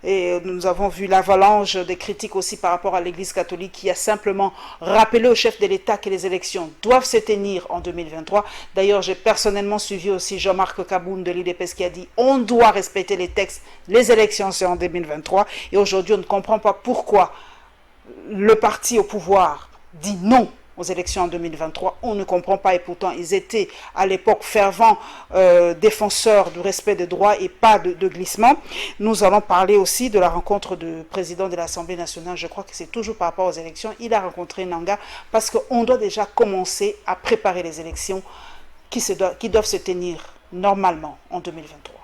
Speaker 1: Et nous avons vu l'avalanche des critiques aussi par rapport à l'Église catholique qui a simplement rappelé au chef de l'État que les élections doivent se tenir en 2023. D'ailleurs, j'ai personnellement suivi aussi Jean-Marc Kaboun de l'IDPS qui a dit on doit respecter les textes, les élections c'est en 2023. Et aujourd'hui, on ne comprend pas pourquoi le parti au pouvoir dit non aux élections en 2023, on ne comprend pas et pourtant ils étaient à l'époque fervents défenseurs du respect des droits et pas de glissement. Nous allons parler aussi de la rencontre du président de l'Assemblée nationale, je crois que c'est toujours par rapport aux élections, il a rencontré Nanga parce qu'on doit déjà commencer à préparer les élections qui doivent se tenir normalement en 2023.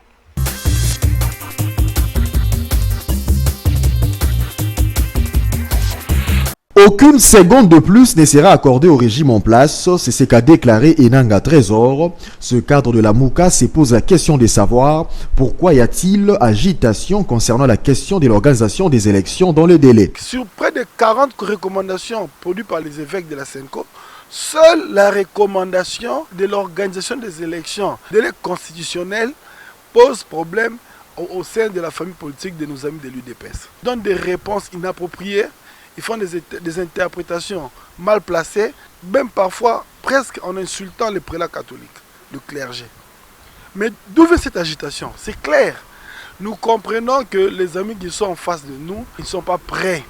Speaker 12: Aucune seconde de plus ne sera accordée au régime en place, c'est ce qu'a déclaré Enanga Trésor. Ce cadre de la Mouka se pose la question de savoir pourquoi y a-t-il agitation concernant la question de l'organisation des élections dans le délai.
Speaker 13: Sur près de 40 recommandations produites par les évêques de la SENCO, seule la recommandation de l'organisation des élections, délai constitutionnel, pose problème au sein de la famille politique de nos amis de l'UDPS. Ils donnent des réponses inappropriées. Ils font des interprétations mal placées, même parfois presque en insultant les prélats catholiques, le clergé. Mais d'où vient cette agitation? C'est clair. Nous comprenons que les amis qui sont en face de nous, ils ne sont pas prêts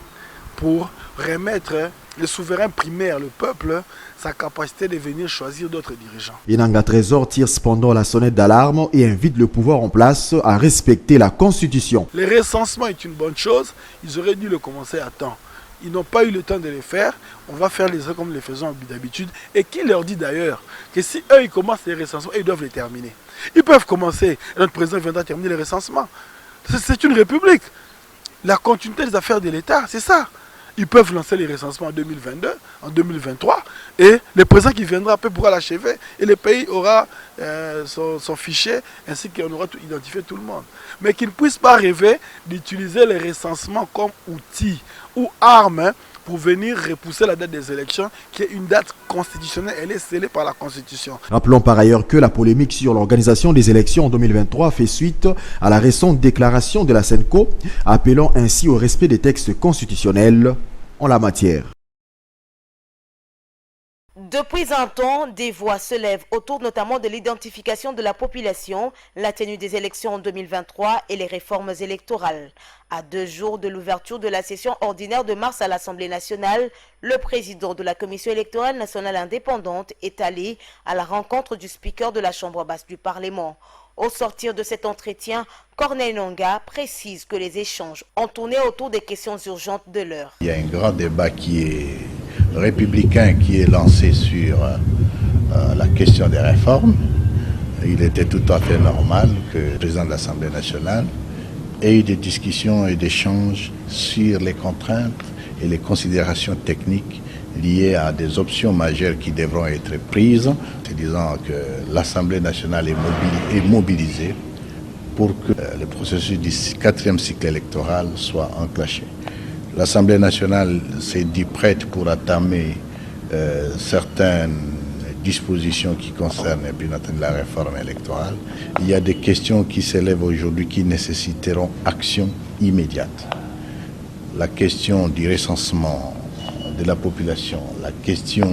Speaker 13: pour remettre le souverain primaire, le peuple, sa capacité de venir choisir d'autres dirigeants.
Speaker 12: Enanga Trésor tire cependant la sonnette d'alarme et invite le pouvoir en place à respecter la Constitution.
Speaker 13: Le recensement est une bonne chose, ils auraient dû le commencer à temps. Ils n'ont pas eu le temps de les faire. On va faire les choses comme nous les faisons d'habitude. Et qui leur dit d'ailleurs que si eux ils commencent les recensements, ils doivent les terminer. Ils peuvent commencer. Notre président viendra terminer les recensements. C'est une république. La continuité des affaires de l'État, c'est ça. Ils peuvent lancer les recensements en 2022, en 2023. Et le président qui viendra pourra l'achever. Et le pays aura son fichier, ainsi qu'on aura identifié tout le monde. Mais qu'ils ne puissent pas rêver d'utiliser les recensements comme outil ou arme pour venir repousser la date des élections, qui est une date constitutionnelle, elle est scellée par la Constitution.
Speaker 12: Rappelons par ailleurs que la polémique sur l'organisation des élections en 2023 fait suite à la récente déclaration de la SENCO, appelant ainsi au respect des textes constitutionnels en la matière.
Speaker 4: Depuis un temps, des voix se lèvent autour notamment de l'identification de la population, la tenue des élections en 2023 et les réformes électorales. À 2 jours de l'ouverture de la session ordinaire de mars à l'Assemblée nationale, le président de la Commission électorale nationale indépendante est allé à la rencontre du speaker de la Chambre basse du Parlement. Au sortir de cet entretien, Corneille Nangaa précise que les échanges ont tourné autour des questions urgentes de l'heure.
Speaker 14: Il y a un grand débat qui est républicain qui est lancé sur la question des réformes. Il était tout à fait normal que le président de l'Assemblée nationale ait eu des discussions et des échanges sur les contraintes et les considérations techniques liées à des options majeures qui devront être prises, en disant que l'Assemblée nationale est mobilisée pour que le processus du 4e cycle électoral soit enclenché. L'Assemblée nationale s'est dit prête pour entamer certaines dispositions qui concernent bien entendu la réforme électorale. Il y a des questions qui s'élèvent aujourd'hui qui nécessiteront action immédiate. La question du recensement de la population, la question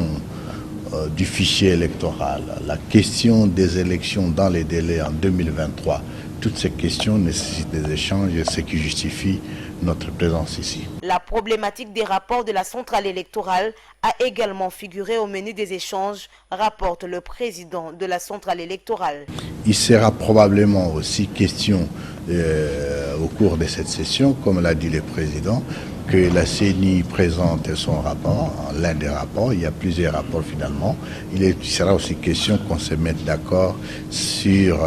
Speaker 14: du fichier électoral, la question des élections dans les délais en 2023, toutes ces questions nécessitent des échanges et c'est ce qui justifie notre présence ici.
Speaker 4: La problématique des rapports de la centrale électorale a également figuré au menu des échanges, rapporte le président de la centrale électorale.
Speaker 14: Il sera probablement aussi question au cours de cette session, comme l'a dit le président, que la CENI présente son rapport, l'un des rapports, il y a plusieurs rapports finalement. Il sera aussi question qu'on se mette d'accord sur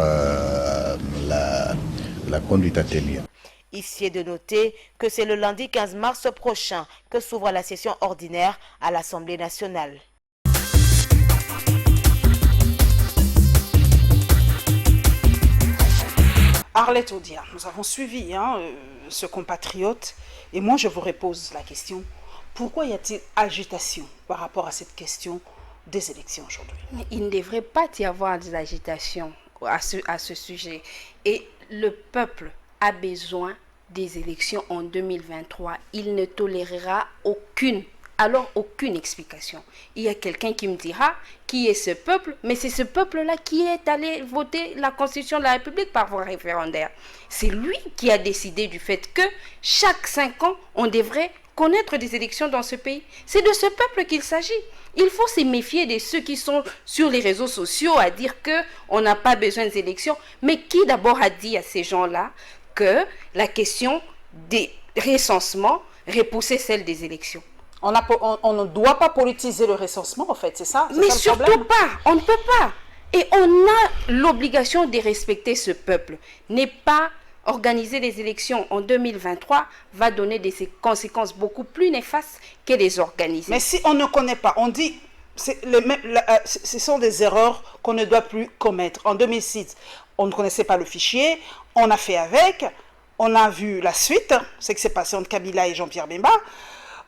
Speaker 14: la conduite à tenir.
Speaker 4: Ici est de noter que c'est le lundi 15 mars prochain que s'ouvre la session ordinaire à l'Assemblée nationale.
Speaker 1: Arlette Odia, nous avons suivi ce compatriote et moi je vous repose la question, pourquoi y a-t-il agitation par rapport à cette question des élections aujourd'hui?
Speaker 2: Il ne devrait pas y avoir d'agitation à ce sujet et le peuple a besoin des élections en 2023. Il ne tolérera aucune explication. Il y a quelqu'un qui me dira qui est ce peuple, mais c'est ce peuple-là qui est allé voter la Constitution de la République par voie référendaire. C'est lui qui a décidé du fait que chaque 5 ans, on devrait connaître des élections dans ce pays. C'est de ce peuple qu'il s'agit. Il faut se méfier de ceux qui sont sur les réseaux sociaux à dire qu'on n'a pas besoin des élections. Mais qui d'abord a dit à ces gens-là que la question des recensements repoussait celle des élections?
Speaker 1: On ne doit pas politiser le recensement, en fait, c'est ça?
Speaker 2: Mais surtout pas, on ne peut pas. Et on a l'obligation de respecter ce peuple. Ne pas organiser les élections en 2023 va donner des conséquences beaucoup plus néfastes que les organiser.
Speaker 1: Mais si on ne connaît pas, on dit, ce sont des erreurs qu'on ne doit plus commettre. En 2006, on ne connaissait pas le fichier, on a fait avec, on a vu la suite, ce qui s'est passé entre Kabila et Jean-Pierre Bemba.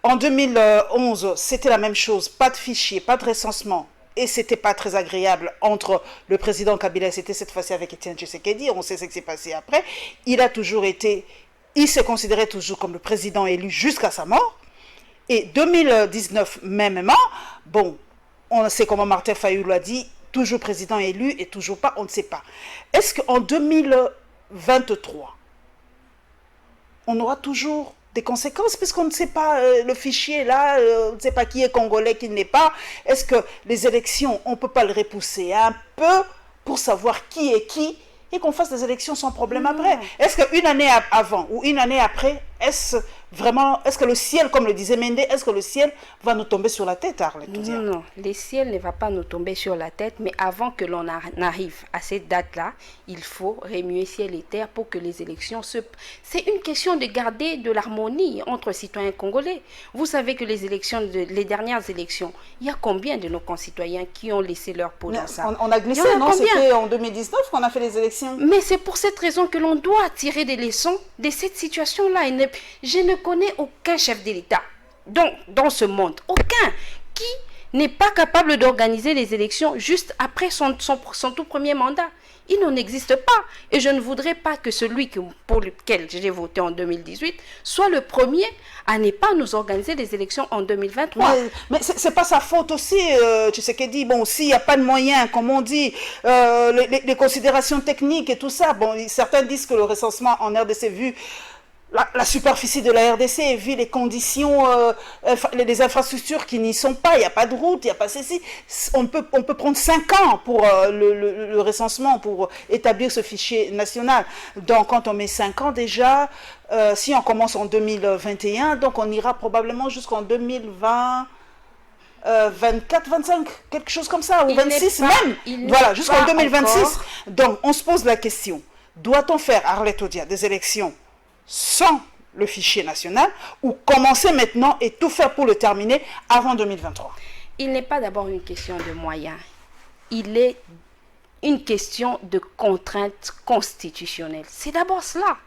Speaker 1: En 2011, c'était la même chose, pas de fichier, pas de recensement. Et c'était pas très agréable entre le président Kabila, c'était cette fois-ci avec Etienne Tshisekedi, on sait ce qui s'est passé après. Il se considérait toujours comme le président élu jusqu'à sa mort. Et 2019, mêmement, bon, on sait comment Martin Fayulu l'a dit, toujours président élu et toujours pas, on ne sait pas. Est-ce qu'en 2023, on aura toujours des conséquences, puisqu'on ne sait pas le fichier là, on ne sait pas qui est congolais, qui ne l'est pas. Est-ce que les élections, on ne peut pas le repousser un peu pour savoir qui est qui et qu'on fasse des élections sans problème après? Est-ce qu'une année avant ou une année après, est-ce que le ciel, comme le disait Mende, est-ce que le ciel va nous tomber sur la tête, Arlette?
Speaker 2: Non, le ciel ne va pas nous tomber sur la tête, mais avant que l'on arrive à cette date-là, il faut remuer ciel et terre pour que les élections C'est une question de garder de l'harmonie entre citoyens congolais. Vous savez que les dernières élections, il y a combien de nos concitoyens qui ont laissé leur peau dans ça?
Speaker 1: On a glissé, non? C'était en 2019 qu'on a fait les élections.
Speaker 2: Mais c'est pour cette raison que l'on doit tirer des leçons de cette situation-là. Je ne connais aucun chef de l'État dans ce monde, aucun, qui n'est pas capable d'organiser les élections juste après son tout premier mandat. Il n'en existe pas. Et je ne voudrais pas que celui pour lequel j'ai voté en 2018 soit le premier à ne pas nous organiser les élections en 2023.
Speaker 1: Mais ce n'est pas sa faute aussi, Tshisekedi. Bon, s'il n'y a pas de moyens, comme on dit, les considérations techniques et tout ça, bon, certains disent que le recensement en RDC, vu la superficie de la RDC, vu les conditions, les infrastructures qui n'y sont pas, il n'y a pas de route, il n'y a pas ceci, on peut prendre 5 ans pour le recensement, pour établir ce fichier national. Donc quand on met 5 ans déjà, si on commence en 2021, donc on ira probablement jusqu'en 2020, 24, 25, quelque chose comme ça, ou 26 même, voilà, jusqu'en 2026. Encore. Donc on se pose la question, doit-on faire, Arlette Odia, des élections sans le fichier national, ou commencer maintenant et tout faire pour le terminer avant 2023?
Speaker 2: Il n'est pas d'abord une question de moyens. Il est une question de contrainte constitutionnelle. C'est d'abord cela.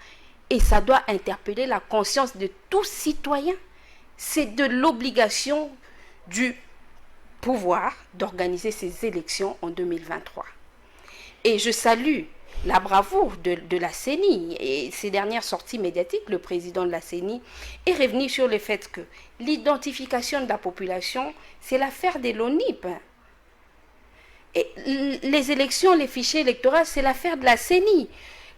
Speaker 2: Et ça doit interpeller la conscience de tout citoyen. C'est de l'obligation du pouvoir d'organiser ces élections en 2023. Et je salue la bravoure de la CENI et ses dernières sorties médiatiques. Le président de la CENI est revenu sur le fait que l'identification de la population, c'est l'affaire de l'ONIP. Et les élections, les fichiers électoraux, c'est l'affaire de la CENI.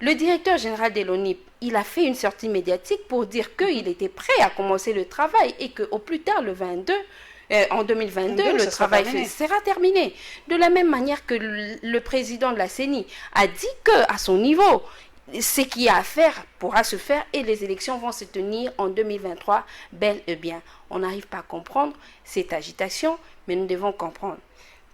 Speaker 2: Le directeur général de l'ONIP, il a fait une sortie médiatique pour dire qu'il était prêt à commencer le travail et qu'au plus tard, en 2022, le travail sera terminé. De la même manière que le président de la CENI a dit qu'à son niveau, ce qu'il y a à faire pourra se faire et les élections vont se tenir en 2023, bel et bien. On n'arrive pas à comprendre cette agitation, mais nous devons comprendre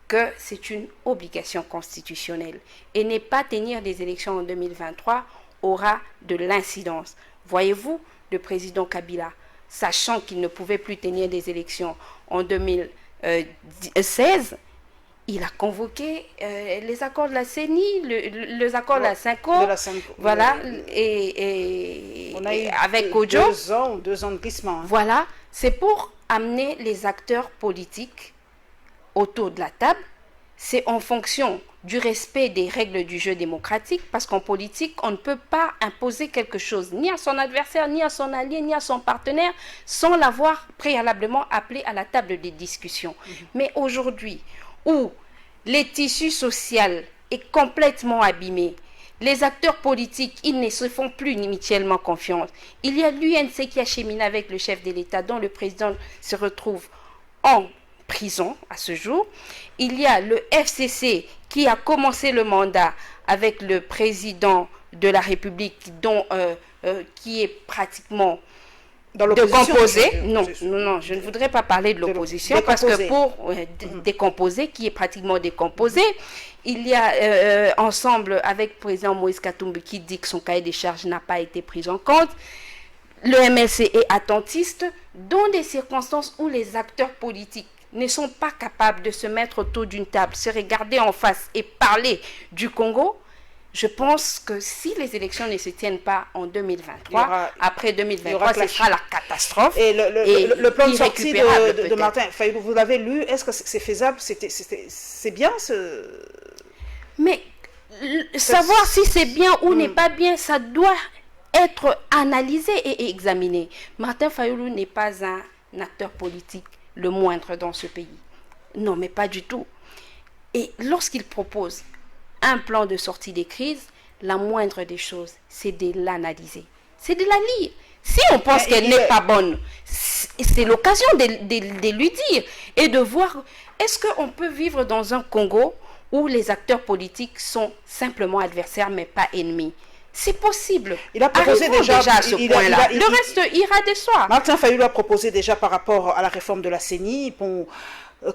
Speaker 2: que c'est une obligation constitutionnelle. Et ne pas tenir des élections en 2023 aura de l'incidence. Voyez-vous, le président Kabila, sachant qu'il ne pouvait plus tenir des élections en 2016, il a convoqué les accords de la CENI, les accords de la Cinco, voilà, et
Speaker 1: on a eu
Speaker 2: avec Kodjo.
Speaker 1: 2 ans de glissement.
Speaker 2: Voilà, c'est pour amener les acteurs politiques autour de la table. C'est en fonction du respect des règles du jeu démocratique, parce qu'en politique, on ne peut pas imposer quelque chose ni à son adversaire, ni à son allié, ni à son partenaire, sans l'avoir préalablement appelé à la table des discussions. Mais aujourd'hui, où les tissus sociaux est complètement abîmé, les acteurs politiques, ils ne se font plus mutuellement confiance. Il y a l'UNC qui achemine avec le chef de l'État, dont le président se retrouve en prison à ce jour. Il y a le FCC qui a commencé le mandat avec le président de la République qui est pratiquement décomposé. Non, je ne voudrais pas parler de l'opposition parce que pour décomposer, qui est pratiquement décomposé, il y a ensemble avec le président Moïse Katumbi qui dit que son cahier des charges n'a pas été pris en compte. Le MLC est attentiste dans des circonstances où les acteurs politiques ne sont pas capables de se mettre autour d'une table, se regarder en face et parler du Congo. Je pense que si les élections ne se tiennent pas en 2023, après 2023, ce sera la catastrophe.
Speaker 1: Et le plan de sortie de Martin Fayulu, vous l'avez lu, est-ce que c'est faisable? C'est bien
Speaker 2: Mais savoir si c'est bien ou n'est pas bien, ça doit être analysé et examiné. Martin Fayulu n'est pas un acteur politique le moindre dans ce pays. Non, mais pas du tout. Et lorsqu'il propose un plan de sortie des crises, la moindre des choses, c'est de l'analyser. C'est de la lire. Si on pense qu'elle n'est pas bonne, c'est l'occasion de lui dire et de voir, est-ce qu'on peut vivre dans un Congo où les acteurs politiques sont simplement adversaires mais pas ennemis? C'est possible.
Speaker 1: Il a proposé déjà
Speaker 2: à ce point-là. Le reste ira de soi.
Speaker 1: Martin Fayulu a proposé déjà par rapport à la réforme de la CENI,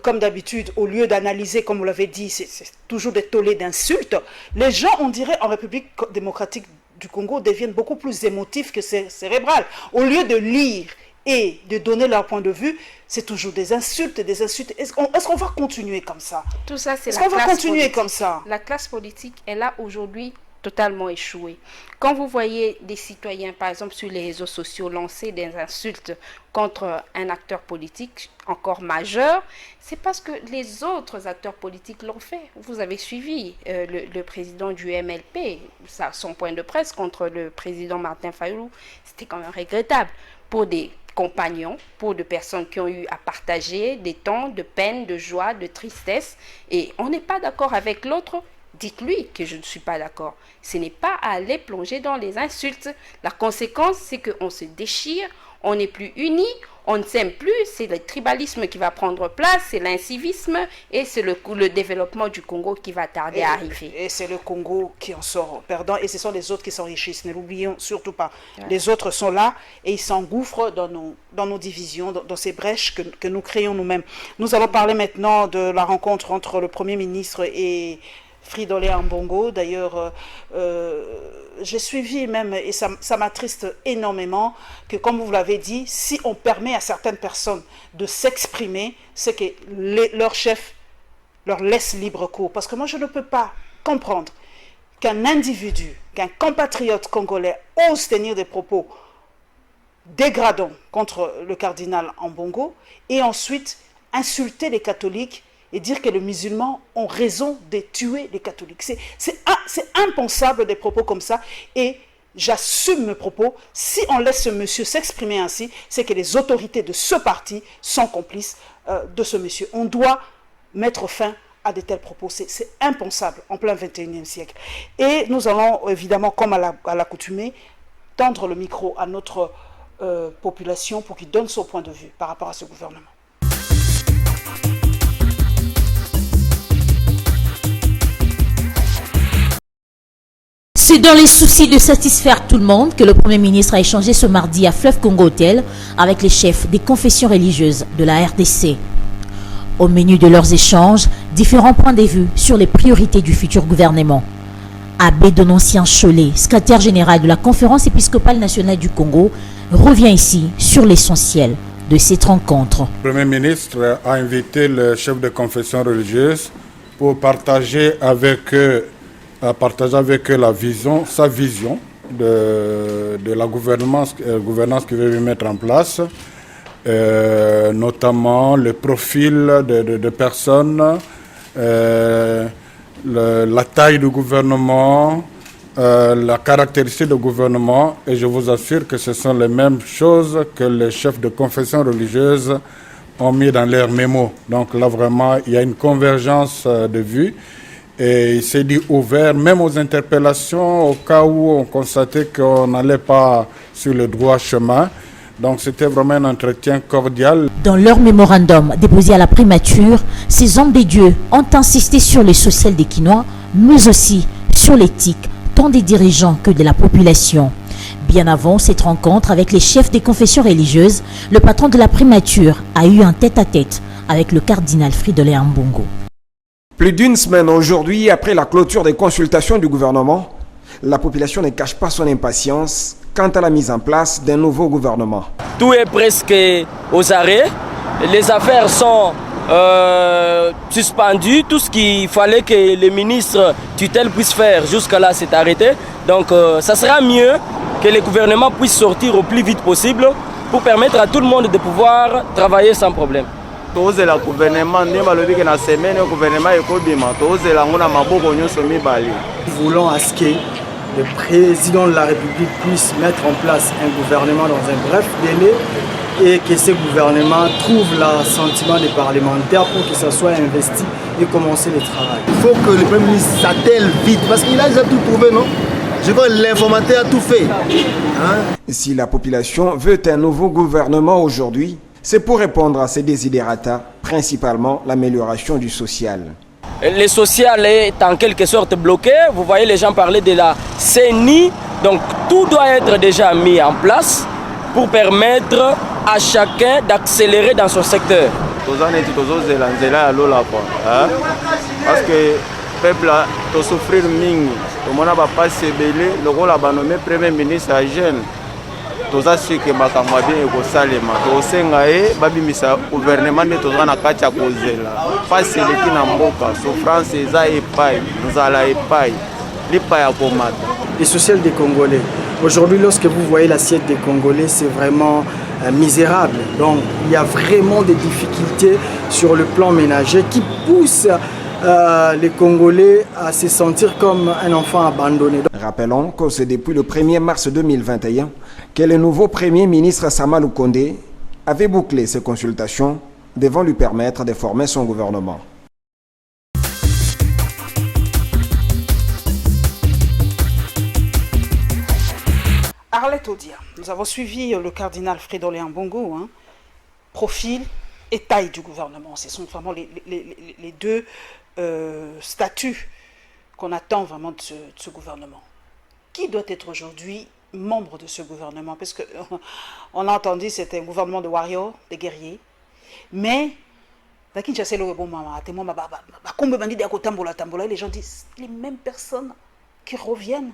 Speaker 1: comme d'habitude, au lieu d'analyser, comme vous l'avez dit, c'est toujours des tollés d'insultes. Les gens, on dirait, en République démocratique du Congo, deviennent beaucoup plus émotifs que cérébrales. Au lieu de lire et de donner leur point de vue, c'est toujours des insultes, des insultes. Est-ce qu'on va continuer comme ça?
Speaker 2: Tout ça, c'est
Speaker 1: la classe politique. Est-ce qu'on va continuer comme ça?
Speaker 2: La classe politique est là aujourd'hui totalement échoué. Quand vous voyez des citoyens, par exemple, sur les réseaux sociaux, lancer des insultes contre un acteur politique encore majeur, c'est parce que les autres acteurs politiques l'ont fait. Vous avez suivi le président du MLP, son point de presse contre le président Martin Fayulu, c'était quand même regrettable pour des compagnons, pour des personnes qui ont eu à partager des temps de peine, de joie, de tristesse, et on n'est pas d'accord avec l'autre. Dites-lui que je ne suis pas d'accord. Ce n'est pas à aller plonger dans les insultes. La conséquence, c'est qu'on se déchire, on n'est plus unis, on ne s'aime plus, c'est le tribalisme qui va prendre place, c'est l'incivisme et c'est le développement du Congo qui va tarder à arriver.
Speaker 1: Et c'est le Congo qui en sort perdant et ce sont les autres qui s'enrichissent, ne l'oublions surtout pas. Ouais. Les autres sont là et ils s'engouffrent dans nos divisions, dans ces brèches que nous créons nous-mêmes. Nous allons parler maintenant de la rencontre entre le Premier ministre et Fridolin Ambongo. D'ailleurs, j'ai suivi même, et ça m'attriste énormément, que comme vous l'avez dit, si on permet à certaines personnes de s'exprimer, c'est que leur chef leur laisse libre cours. Parce que moi, je ne peux pas comprendre qu'un individu, qu'un compatriote congolais ose tenir des propos dégradants contre le cardinal Ambongo et ensuite insulter les catholiques et dire que les musulmans ont raison de tuer les catholiques. C'est impensable des propos comme ça, et j'assume mes propos. Si on laisse ce monsieur s'exprimer ainsi, c'est que les autorités de ce parti sont complices de ce monsieur. On doit mettre fin à de tels propos. C'est impensable en plein 21e siècle. Et nous allons évidemment, comme à l'accoutumée, tendre le micro à notre population pour qu'il donne son point de vue par rapport à ce gouvernement.
Speaker 6: C'est dans les soucis de satisfaire tout le monde que le Premier ministre a échangé ce mardi à Fleuve Congo Hotel avec les chefs des confessions religieuses de la RDC. Au menu de leurs échanges, différents points de vue sur les priorités du futur gouvernement. Abbé Dononcien Cholet, secrétaire général de la Conférence épiscopale nationale du Congo, revient ici sur l'essentiel de cette rencontre.
Speaker 15: Le Premier ministre a invité le chef de confession religieuse pour partager avec eux sa vision de la gouvernance qu'il veut mettre en place, notamment le profil de personnes, la taille du gouvernement, la caractéristique du gouvernement, et je vous assure que ce sont les mêmes choses que les chefs de confession religieuse ont mis dans leurs mémos. Donc là vraiment il y a une convergence de vues. Et il s'est dit ouvert, même aux interpellations, au cas où on constatait qu'on n'allait pas sur le droit chemin. Donc c'était vraiment un entretien cordial.
Speaker 6: Dans leur mémorandum déposé à la primature, ces hommes des dieux ont insisté sur le social des Quinois, mais aussi sur l'éthique, tant des dirigeants que de la population. Bien avant cette rencontre avec les chefs des confessions religieuses, le patron de la primature a eu un tête-à-tête avec le cardinal Fridolin Ambongo.
Speaker 16: Plus d'une semaine aujourd'hui, après la clôture des consultations du gouvernement, la population ne cache pas son impatience quant à la mise en place d'un nouveau gouvernement.
Speaker 17: Tout est presque aux arrêts. Les affaires sont suspendues. Tout ce qu'il fallait que les ministres tutelles puissent faire jusqu'à là, c'est arrêté. Donc ça sera mieux que le gouvernement puisse sortir au plus vite possible pour permettre à tout le monde de pouvoir travailler sans problème.
Speaker 18: Nous voulons à ce que le président de la République puisse mettre en place un gouvernement dans un bref délai et que ce gouvernement trouve l'assentiment des parlementaires pour que ça soit investi et commencer le travail.
Speaker 19: Il faut que le Premier ministre s'attelle vite parce qu'il a déjà tout trouvé, non? Je vois l'informateur a tout fait.
Speaker 16: Si la population veut un nouveau gouvernement aujourd'hui, c'est pour répondre à ces desiderata, principalement l'amélioration du social.
Speaker 17: Le social est en quelque sorte bloqué. Vous voyez les gens parler de la CENI. Donc tout doit être déjà mis en place pour permettre à chacun d'accélérer dans son secteur.
Speaker 18: Parce que le peuple a souffert mingi. Tout le monde n'a pas sebelé. Le rôle a nommé Premier ministre à jeune. Toza sike makambo bien ekosalema tosenga ye babimisa gouvernement nde toza na kati ya kozela pasi eleki na mboka souffrance eza epai nzala epai lipa ya komata.
Speaker 20: Les social des Congolais. Aujourd'hui, lorsque vous voyez l'assiette des Congolais, c'est vraiment misérable. Donc il y a vraiment des difficultés sur le plan ménager qui poussent les Congolais à se sentir comme un enfant abandonné.
Speaker 16: Rappelons que c'est depuis le 1er mars 2021 que le nouveau Premier ministre Sama Lukonde avait bouclé ses consultations devant lui permettre de former son gouvernement.
Speaker 1: Arlette Odia, nous avons suivi le cardinal Fridolin Ambongo, profil et taille du gouvernement. Ce sont vraiment les deux statuts qu'on attend vraiment de ce gouvernement. Qui doit être aujourd'hui membre de ce gouvernement? Parce qu'on a entendu que c'était un gouvernement de warriors, de guerriers, mais Les gens disent les mêmes personnes qui reviennent.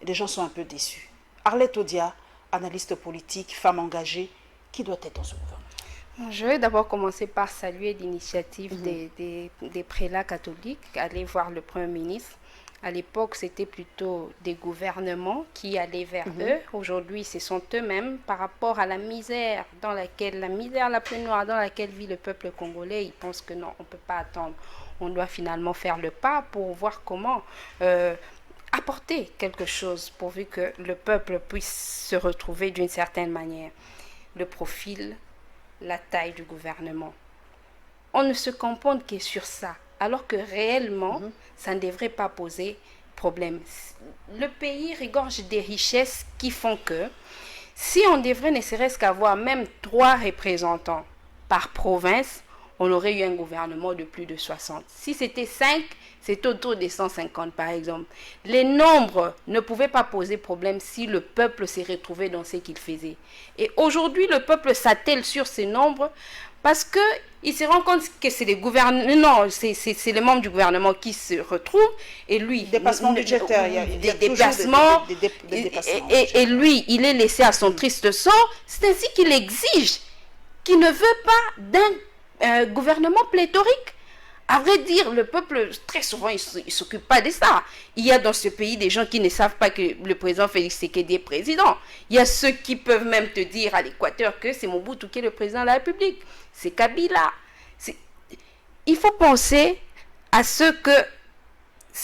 Speaker 1: Et les gens sont un peu déçus. Arlette Odia, analyste politique, femme engagée, qui doit être dans ce gouvernement?
Speaker 2: Je vais d'abord commencer par saluer l'initiative des prélats catholiques, aller voir le Premier ministre. À l'époque, c'était plutôt des gouvernements qui allaient vers eux. Aujourd'hui, ce sont eux-mêmes par rapport à la misère la plus noire dans laquelle vit le peuple congolais. Ils pensent que non, on ne peut pas attendre. On doit finalement faire le pas pour voir comment apporter quelque chose pourvu que le peuple puisse se retrouver d'une certaine manière. Le profil, la taille du gouvernement. On ne se camponne que sur ça. Alors que réellement, ça ne devrait pas poser problème. Le pays regorge des richesses qui font que si on devrait ne serait-ce qu'avoir même 3 représentants par province, on aurait eu un gouvernement de plus de 60. Si c'était 5, c'est autour des 150 par exemple. Les nombres ne pouvaient pas poser problème si le peuple s'est retrouvé dans ce qu'il faisait. Et aujourd'hui, le peuple s'attelle sur ces nombres parce qu'il se rend compte que c'est les membres du gouvernement qui se retrouvent et lui...
Speaker 1: Dépassement budgétaire, il y a
Speaker 2: déplacements. Et lui, il est laissé à son triste sort. C'est ainsi qu'il exige, qu'il ne veut pas d'un gouvernement pléthorique. À vrai dire, le peuple, très souvent, il ne s'occupe pas de ça. Il y a dans ce pays des gens qui ne savent pas que le président Félix Tshisekedi est président. Il y a ceux qui peuvent même te dire à l'Équateur que c'est Mobutu qui est le président de la République. C'est Kabila. Il faut penser à ce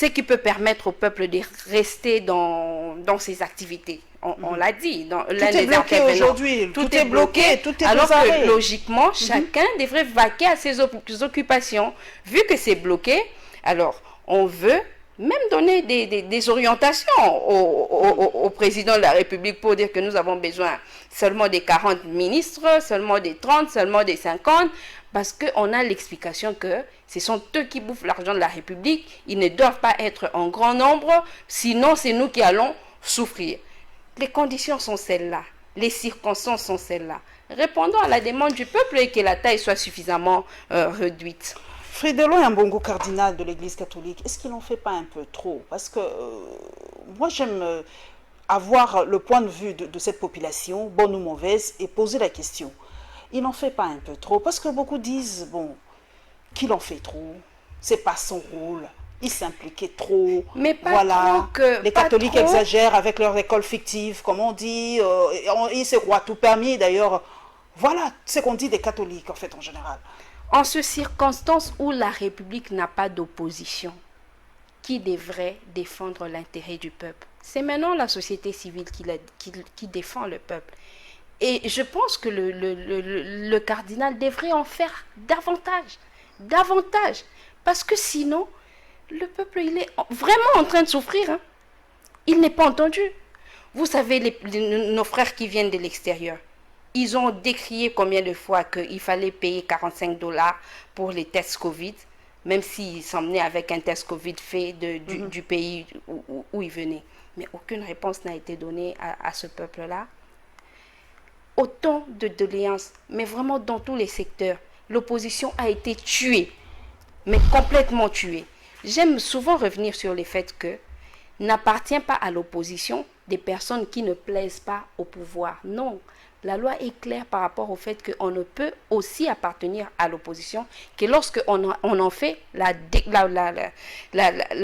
Speaker 2: qui peut permettre au peuple de rester dans ses activités. On l'a dit. Tout
Speaker 1: est bloqué aujourd'hui.
Speaker 2: Tout est bloqué. Tout est alors que logiquement, chacun devrait vaquer à ses occupations. Vu que c'est bloqué, alors on veut même donner des orientations au président de la République pour dire que nous avons besoin seulement des 40 ministres, seulement des 30, seulement des 50, parce qu'on a l'explication que ce sont eux qui bouffent l'argent de la République. Ils ne doivent pas être en grand nombre, sinon c'est nous qui allons souffrir. Les conditions sont celles-là, les circonstances sont celles-là. Répondons à la demande du peuple et que la taille soit suffisamment réduite.
Speaker 1: Fridolin Ambongo, cardinal de l'Église catholique, est-ce qu'il n'en fait pas un peu trop? Parce que moi j'aime avoir le point de vue de cette population, bonne ou mauvaise, et poser la question. Il n'en fait pas un peu trop? Parce que beaucoup disent, bon, qu'il en fait trop, c'est pas son rôle. Il s'impliquait trop.
Speaker 2: Mais pas
Speaker 1: voilà.
Speaker 2: trop que,
Speaker 1: les catholiques exagèrent avec leur école fictive, comme on dit. Ils se croient tout permis. D'ailleurs, voilà ce qu'on dit des catholiques, en fait, en général.
Speaker 2: En ce circonstance où la République n'a pas d'opposition, qui devrait défendre l'intérêt du peuple? C'est maintenant la société civile qui défend le peuple. Et je pense que le cardinal devrait en faire davantage. Parce que sinon, le peuple, il est vraiment en train de souffrir. Hein. Il n'est pas entendu. Vous savez, nos frères qui viennent de l'extérieur, ils ont décrié combien de fois qu'il fallait payer $45 pour les tests Covid, même s'ils s'emmenaient avec un test Covid fait du pays où ils venaient. Mais aucune réponse n'a été donnée à ce peuple-là. Autant de doléances, mais vraiment dans tous les secteurs. L'opposition a été tuée, mais complètement tuée. J'aime souvent revenir sur le fait que n'appartient pas à l'opposition des personnes qui ne plaisent pas au pouvoir. Non, la loi est claire par rapport au fait qu'on ne peut aussi appartenir à l'opposition que lorsqu'on en fait la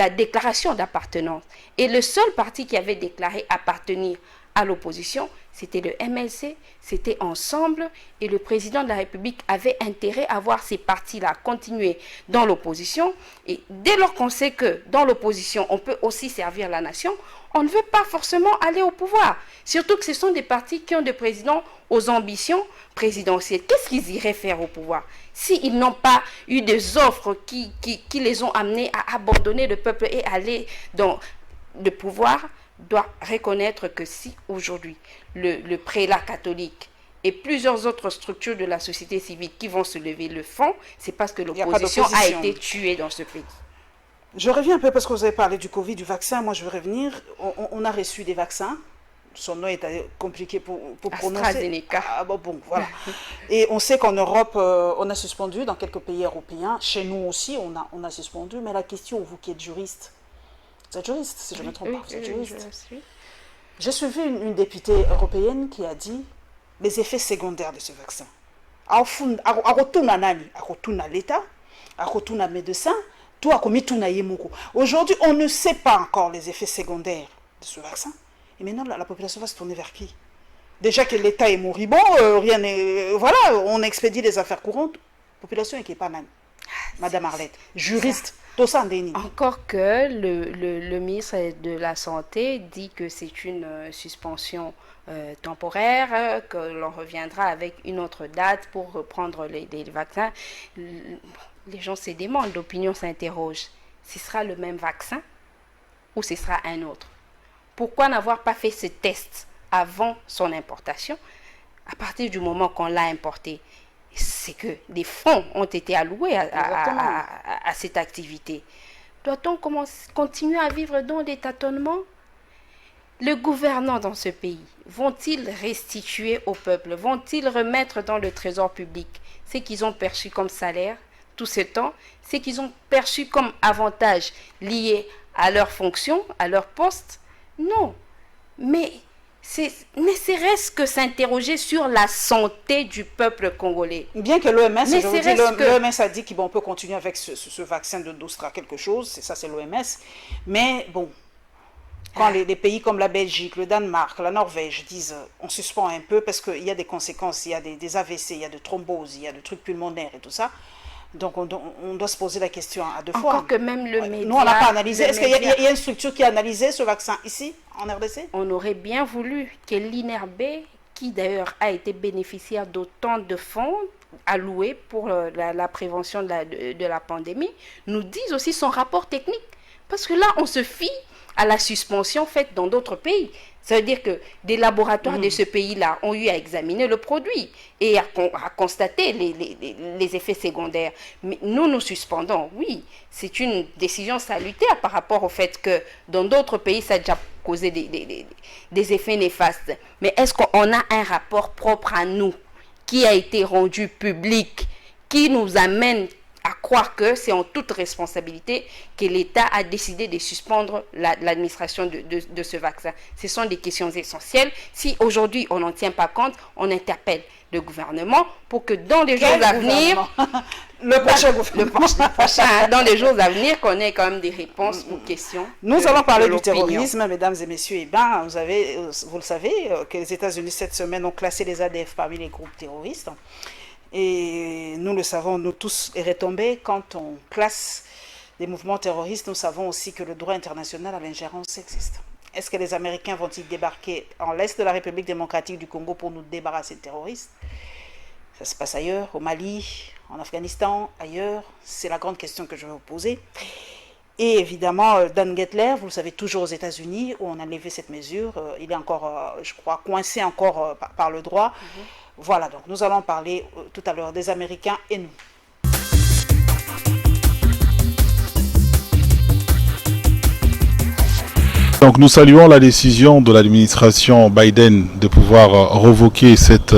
Speaker 2: déclaration d'appartenance. Et le seul parti qui avait déclaré appartenir à l'opposition, c'était le MLC, c'était Ensemble, et le président de la République avait intérêt à voir ces partis-là continuer dans l'opposition. Et dès lors qu'on sait que dans l'opposition, on peut aussi servir la nation, on ne veut pas forcément aller au pouvoir. Surtout que ce sont des partis qui ont des présidents aux ambitions présidentielles. Qu'est-ce qu'ils iraient faire au pouvoir s'ils n'ont pas eu des offres qui les ont amenés à abandonner le peuple et aller dans le pouvoir? Doit reconnaître que si aujourd'hui le prélat catholique et plusieurs autres structures de la société civile qui vont se lever le font, c'est parce que l'opposition a été tuée dans ce pays.
Speaker 1: Je reviens un peu parce que vous avez parlé du Covid, du vaccin. Moi, je veux revenir. On a reçu des vaccins. son nom est compliqué pour prononcer.
Speaker 2: AstraZeneca.
Speaker 1: Bon, voilà. Et on sait qu'en Europe, on a suspendu, dans quelques pays européens, chez nous aussi, on a suspendu. Mais la question, vous qui êtes juriste, vous êtes juriste, si je ne me trompe pas, vous êtes juriste. J'ai suivi une députée européenne qui a dit les effets secondaires de ce vaccin. À retourner à nani, à retourner à l'État, à retourner à médecin, tout a commis tout naïmoko. Aujourd'hui, on ne sait pas encore les effets secondaires de ce vaccin. Et maintenant, la population va se tourner vers qui? Déjà que l'État est moribond, rien n'est. Voilà, on expédie les affaires courantes. Population qui est pas nani. Madame Arlette, juriste.
Speaker 2: Encore que le ministre de la Santé dit que c'est une suspension temporaire, que l'on reviendra avec une autre date pour reprendre les vaccins. Les gens se demandent, l'opinion s'interroge. Ce sera le même vaccin ou ce sera un autre? Pourquoi n'avoir pas fait ce test avant son importation? À partir du moment qu'on l'a importé, c'est que des fonds ont été alloués à cette activité. Doit-on continuer à vivre dans des tâtonnements? Les gouvernants dans ce pays, vont-ils restituer au peuple? Vont-ils remettre dans le trésor public ce qu'ils ont perçu comme salaire tout ce temps, ce qu'ils ont perçu comme avantage lié à leur fonction, à leur poste? Non. Mais ne serait-ce que s'interroger sur la santé du peuple congolais.
Speaker 1: Bien que l'OMS, l'OMS a dit qu'on peut continuer avec ce vaccin de Dostra quelque chose, ça c'est l'OMS, mais bon, quand les pays comme la Belgique, le Danemark, la Norvège disent on suspend un peu parce qu'il y a des conséquences, il y a des AVC, il y a des thromboses, il y a des trucs pulmonaires et tout ça. Donc on doit se poser la question à deux fois.
Speaker 2: Encore que même le média...
Speaker 1: Nous, on n'a pas analysé. Est-ce qu'il y a une structure qui a analysé ce vaccin ici, en RDC?
Speaker 2: On aurait bien voulu que l'INRB, qui d'ailleurs a été bénéficiaire d'autant de fonds alloués pour la prévention de la pandémie, nous dise aussi son rapport technique. Parce que là, on se fie à la suspension faite dans d'autres pays. Ça veut dire que des laboratoires de ce pays-là ont eu à examiner le produit et à constater les effets secondaires. Mais nous suspendons, oui. C'est une décision salutaire par rapport au fait que dans d'autres pays, ça a déjà causé des effets néfastes. Mais est-ce qu'on a un rapport propre à nous qui a été rendu public, qui nous amène à croire que c'est en toute responsabilité que l'État a décidé de suspendre l'administration de ce vaccin? Ce sont des questions essentielles. Si aujourd'hui on n'en tient pas compte, on interpelle le gouvernement pour que dans les jours à venir, dans les jours à venir, qu'on ait quand même des réponses aux questions.
Speaker 1: Nous allons parler du terrorisme, mesdames et messieurs. Et bien, vous le savez, que les États-Unis cette semaine ont classé les ADF parmi les groupes terroristes. Et nous le savons, nous tous, est retombé. Quand on classe des mouvements terroristes, nous savons aussi que le droit international à l'ingérence existe. Est-ce que les Américains vont-ils débarquer en l'est de la République démocratique du Congo pour nous débarrasser de terroristes? Ça se passe ailleurs, au Mali, en Afghanistan, ailleurs. C'est la grande question que je vais vous poser. Et évidemment, Dan Gettler, vous le savez, toujours aux États-Unis, où on a levé cette mesure. Il est encore, je crois, coincé encore par le droit. Voilà, donc nous allons parler tout à l'heure des Américains et nous.
Speaker 21: Donc nous saluons la décision de l'administration Biden de pouvoir revoquer cette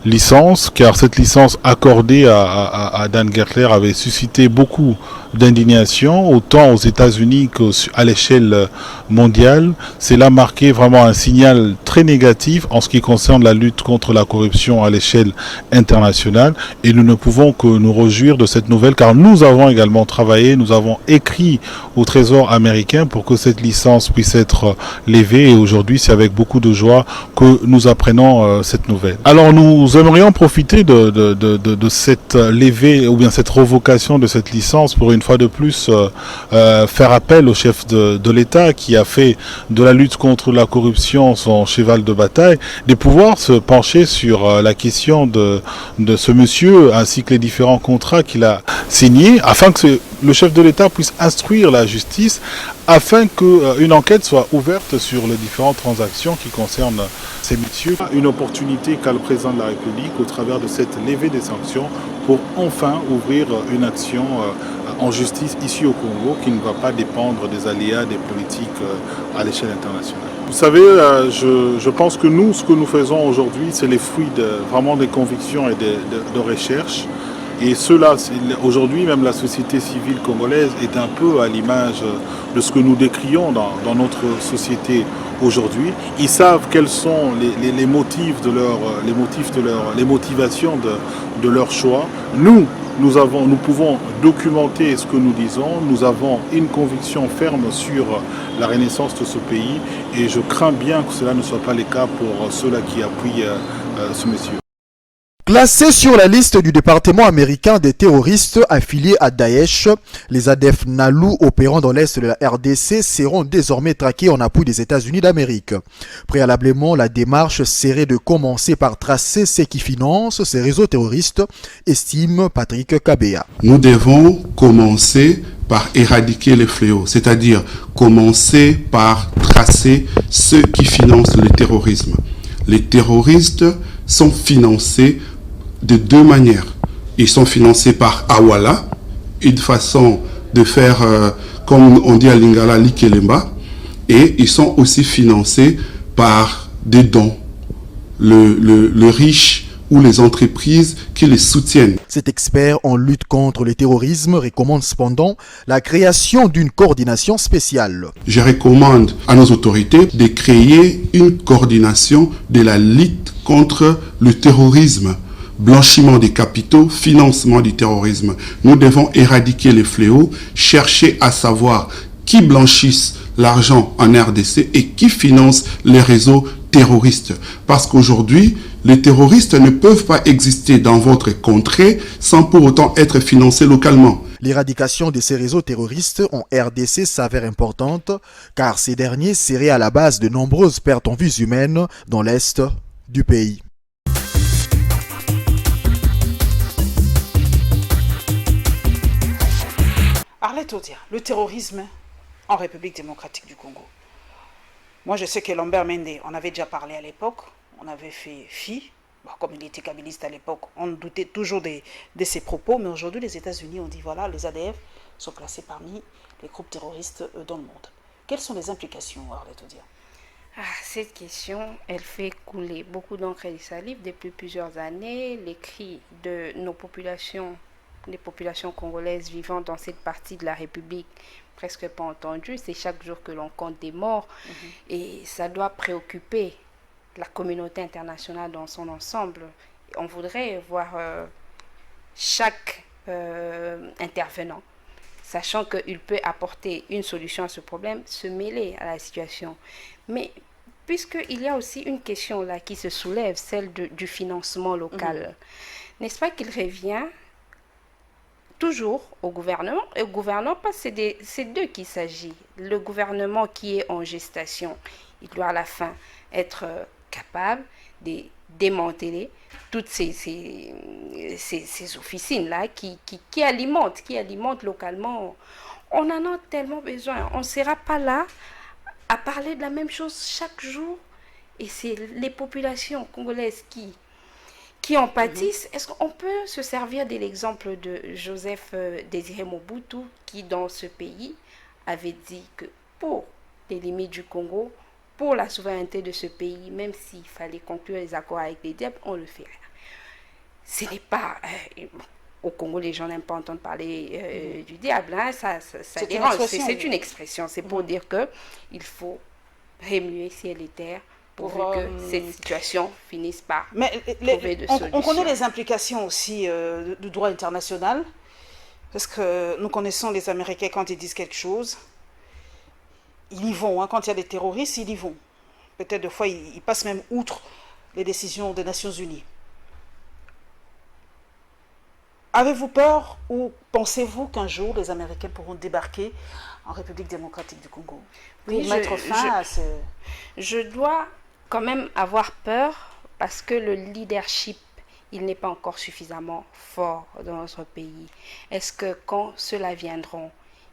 Speaker 21: licence, car cette licence accordée à Dan Gettler avait suscité beaucoup d'indignation, autant aux États-Unis qu'à l'échelle mondiale. Cela marquait vraiment un signal très négatif en ce qui concerne la lutte contre la corruption à l'échelle internationale, et nous ne pouvons que nous réjouir de cette nouvelle, car nous avons également travaillé, nous avons écrit au Trésor américain pour que cette licence puisse être levée, et aujourd'hui c'est avec beaucoup de joie que nous apprenons cette nouvelle. Alors nous aimerions profiter de cette levée ou bien cette revocation de cette licence pour une fois de plus faire appel au chef de l'État qui a fait de la lutte contre la corruption son cheval de bataille, de pouvoir se pencher sur la question de ce monsieur ainsi que les différents contrats qu'il a signés, afin que le chef de l'État puisse instruire la justice, afin qu'une enquête soit ouverte sur les différentes transactions qui concernent ces messieurs. Une opportunité qu'a le président de la République au travers de cette levée des sanctions pour enfin ouvrir une action en justice ici au Congo qui ne va pas dépendre des aléas des politiques à l'échelle internationale. Vous savez, je pense que nous, ce que nous faisons aujourd'hui, c'est les fruits vraiment des convictions et de recherche. Et cela, aujourd'hui, même la société civile congolaise est un peu à l'image de ce que nous décrions dans notre société aujourd'hui. Ils savent quels sont les motifs les motivations de leur choix. Nous pouvons documenter ce que nous disons. Nous avons une conviction ferme sur la renaissance de ce pays. Et je crains bien que cela ne soit pas le cas pour ceux-là qui appuient ce monsieur.
Speaker 12: Classés sur la liste du département américain des terroristes affiliés à Daesh, les ADF Nalu opérant dans l'est de la RDC seront désormais traqués en appui des États-Unis d'Amérique. Préalablement, la démarche serait de commencer par tracer ceux qui financent ces réseaux terroristes, estime Patrick Kabea.
Speaker 5: Nous devons commencer par éradiquer les fléaux, c'est-à-dire commencer par tracer ceux qui financent le terrorisme. Les terroristes sont financés de deux manières. Ils sont financés par Awala, une façon de faire, comme on dit à Lingala, l'Ikelemba, et ils sont aussi financés par des dons, le riche ou les entreprises qui les soutiennent.
Speaker 12: Cet expert en lutte contre le terrorisme recommande cependant la création d'une coordination spéciale.
Speaker 5: Je recommande à nos autorités de créer une coordination de la lutte contre le terrorisme, blanchiment des capitaux, financement du terrorisme. Nous devons éradiquer les fléaux, chercher à savoir qui blanchissent l'argent en RDC et qui finance les réseaux terroristes. Parce qu'aujourd'hui, les terroristes ne peuvent pas exister dans votre contrée sans pour autant être financés localement.
Speaker 12: L'éradication de ces réseaux terroristes en RDC s'avère importante car ces derniers seraient à la base de nombreuses pertes en vies humaines dans l'est du pays.
Speaker 1: Arlette Odia, le terrorisme en République démocratique du Congo. Moi, je sais que Lambert Mende, on avait déjà parlé à l'époque, on avait fait fi, comme il était kabiliste à l'époque, on doutait toujours de ses propos, mais aujourd'hui, les États-Unis ont dit, voilà, les ADF sont classés parmi les groupes terroristes dans le monde. Quelles sont les implications, Arlette Odia?
Speaker 2: Cette question, elle fait couler beaucoup d'encre et de salive depuis plusieurs années. Les cris de nos populations, les populations congolaises vivant dans cette partie de la République, presque pas entendues. C'est chaque jour que l'on compte des morts. Et ça doit préoccuper la communauté internationale dans son ensemble. On voudrait voir chaque intervenant, sachant qu'il peut apporter une solution à ce problème, se mêler à la situation. Mais puisqu'il y a aussi une question là qui se soulève, celle du financement local, n'est-ce pas qu'il revient toujours au gouvernement, et au gouvernement, parce que c'est d'eux qu'il s'agit. Le gouvernement qui est en gestation, il doit à la fin être capable de démanteler toutes ces officines-là qui alimentent localement. On en a tellement besoin. On ne sera pas là à parler de la même chose chaque jour. Et c'est les populations congolaises qui en pâtissent. Est-ce qu'on peut se servir de l'exemple de Joseph Désiré Mobutu, qui dans ce pays avait dit que pour les limites du Congo, pour la souveraineté de ce pays, même s'il fallait conclure les accords avec les diables, on le ferait. Ce n'est pas... au Congo, les gens n'aiment pas entendre parler du diable. Hein, ça dérange. C'est une expression. C'est pour dire qu'il faut remuer ciel et terre pour que cette situation finisse par trouver de solutions.
Speaker 1: On connaît les implications aussi du droit international, parce que nous connaissons les Américains quand ils disent quelque chose. Ils y vont, hein. Quand il y a des terroristes, ils y vont. Peut-être des fois, ils passent même outre les décisions des Nations Unies. Avez-vous peur ou pensez-vous qu'un jour les Américains pourront débarquer en République démocratique du Congo pour mettre fin à ce...
Speaker 2: Je dois quand même avoir peur parce que le leadership, il n'est pas encore suffisamment fort dans notre pays. Est-ce que quand ceux-là viendront,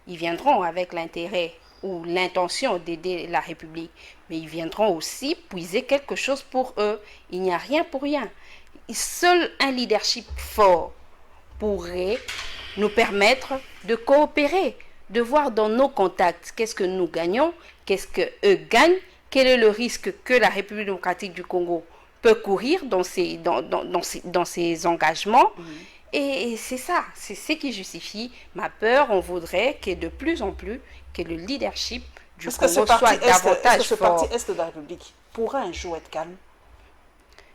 Speaker 2: ils viendront avec l'intérêt ou l'intention d'aider la République, mais ils viendront aussi puiser quelque chose pour eux. Il n'y a rien pour rien. Seul un leadership fort pourrait nous permettre de coopérer, de voir dans nos contacts qu'est-ce que nous gagnons, qu'est-ce qu'eux gagnent, quel est le risque que la République démocratique du Congo peut courir dans ses engagements. Et c'est ça, c'est ce qui justifie ma peur. On voudrait que de plus en plus, que le leadership du Congo soit davantage
Speaker 1: ce
Speaker 2: fort.
Speaker 1: parti Est de la République pourra un jour être calme,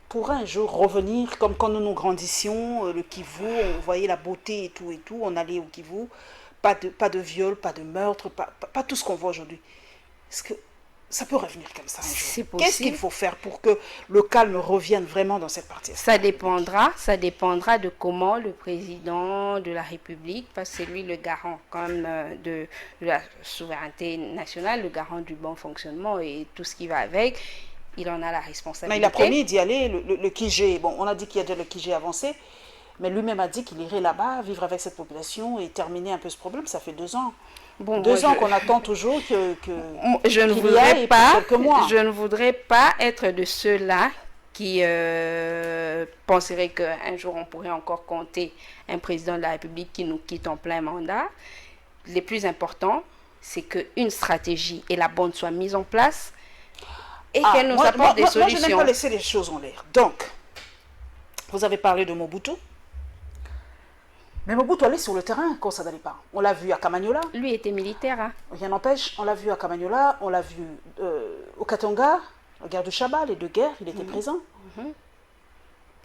Speaker 1: pourra un jour revenir comme quand nous grandissions, le Kivu, on voyait la beauté et tout, on allait au Kivu, pas de viol, pas de meurtre, pas tout ce qu'on voit aujourd'hui. Est-ce que ça peut revenir comme ça un jour? Qu'est-ce qu'il faut faire pour que le calme revienne vraiment dans cette partie?
Speaker 2: Ça dépendra de comment le président de la République, parce que c'est lui le garant quand même de la souveraineté nationale, le garant du bon fonctionnement et tout ce qui va avec, il en a la responsabilité.
Speaker 1: Mais il a promis d'y aller, le Kijé, bon, on a dit qu'il y a déjà le Kijé avancé, mais lui-même a dit qu'il irait là-bas, vivre avec cette population et terminer un peu ce problème. Ça fait 2 ans.
Speaker 2: Bon,
Speaker 1: 2 ans qu'on attend toujours que
Speaker 2: je ne voudrais pas être de ceux-là qui penseraient qu'un jour on pourrait encore compter un président de la République qui nous quitte en plein mandat. Le plus important, c'est qu'une stratégie et la bonne soit mise en place et qu'elle nous apporte des solutions.
Speaker 1: Moi, je n'aime pas laisser les choses en l'air. Donc, vous avez parlé de Mobutu. Mais Mobutu allait sur le terrain quand ça n'allait pas. On l'a vu à Kamanyola.
Speaker 2: Lui était militaire. Hein.
Speaker 1: Rien n'empêche, on l'a vu à Kamanyola, on l'a vu au Katanga, la guerre de Chaba, les 2 guerres, il était présent.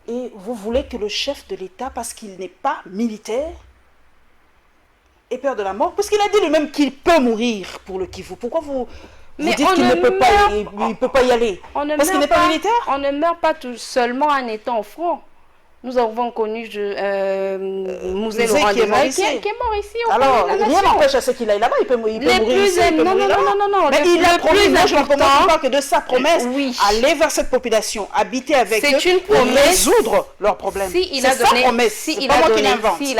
Speaker 1: Et vous voulez que le chef de l'État, parce qu'il n'est pas militaire, ait peur de la mort? Parce qu'il a dit lui-même qu'il peut mourir pour le Kivu. Pourquoi vous dites qu'il ne peut pas, il peut pas y aller? Parce qu'il n'est pas militaire?
Speaker 2: On ne meurt pas tout seulement en étant au front. Nous avons connu Mouzé Laurent qui est mort ici.
Speaker 1: Alors, rien n'empêche à ce qu'il aille là-bas, il peut mourir ici, il peut mourir là-bas.
Speaker 2: Non.
Speaker 1: Mais il a promis, moi je ne comprends pas que de sa promesse, aller vers cette population, habiter avec eux, résoudre leurs problèmes.
Speaker 2: S'il a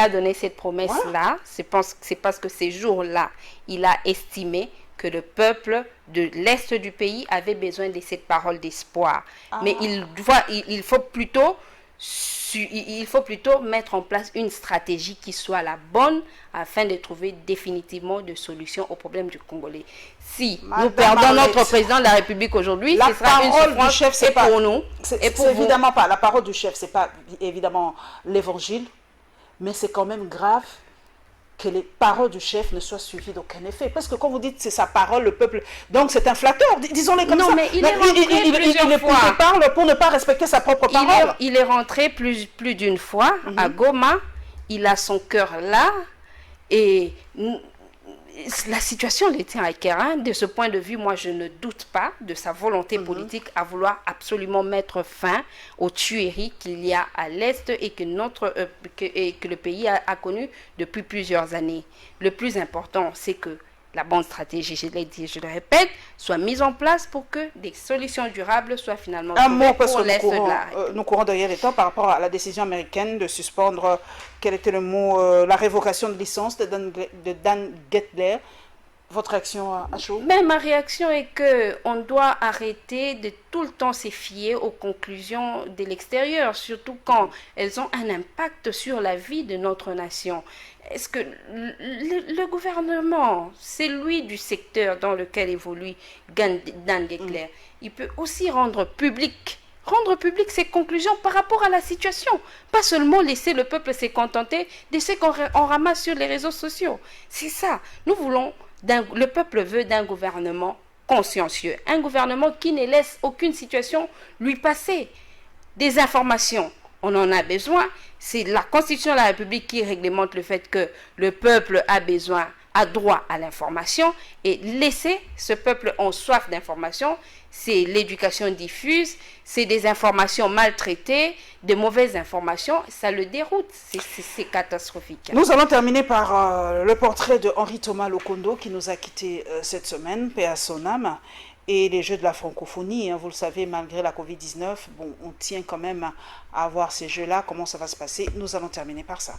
Speaker 2: donné cette promesse-là, c'est parce que ces jours-là, il a estimé que le peuple de l'Est du pays avait besoin de cette parole d'espoir. Mais il faut plutôt mettre en place une stratégie qui soit la bonne afin de trouver définitivement des solutions aux problèmes du Congolais. Si nous perdons notre président de la République aujourd'hui, ce sera une souffrance pour nous et pour vous.
Speaker 1: Évidemment pas. La parole du chef, c'est pas évidemment l'évangile, mais c'est quand même grave que les paroles du chef ne soient suivies d'aucun effet. Parce que quand vous dites c'est sa parole, le peuple, donc c'est un flatteur, disons-les comme ça.
Speaker 2: Non, mais il
Speaker 1: parle pour ne pas respecter sa propre parole.
Speaker 2: Il est rentré plus d'une fois à Goma, il a son cœur là, et la situation le tient à cœur. De ce point de vue, moi je ne doute pas de sa volonté politique à vouloir absolument mettre fin aux tueries qu'il y a à l'Est et que le pays a connu depuis plusieurs années. Le plus important, c'est que la bonne stratégie, je l'ai dit, je le répète, soit mise en place pour que des solutions durables soient finalement trouvées pour l'Est de la République.
Speaker 1: Nous courons derrière les temps par rapport à la décision américaine de suspendre, quel était le mot, la révocation de licence de Dan Gettler. Votre réaction à chaud?
Speaker 2: Mais ma réaction est qu'on doit arrêter de tout le temps se fier aux conclusions de l'extérieur, surtout quand elles ont un impact sur la vie de notre nation. Est-ce que le gouvernement, celui du secteur dans lequel évolue Dan Gettler, il peut aussi rendre public ses conclusions par rapport à la situation. Pas seulement laisser le peuple se contenter de ce qu'on ramasse sur les réseaux sociaux. C'est ça. Le peuple veut d'un gouvernement consciencieux. Un gouvernement qui ne laisse aucune situation lui passer. Des informations, on en a besoin. C'est la Constitution de la République qui réglemente le fait que le peuple a droit à l'information, et laisser ce peuple en soif d'information, c'est l'éducation diffuse, c'est des informations maltraitées, de mauvaises informations, ça le déroute, c'est catastrophique.
Speaker 1: Nous allons terminer par le portrait de Henri Thomas Lokondo qui nous a quittés cette semaine, paix à son âme, et les Jeux de la francophonie, vous le savez, malgré la Covid-19, on tient quand même à avoir ces Jeux-là, comment ça va se passer, nous allons terminer par ça.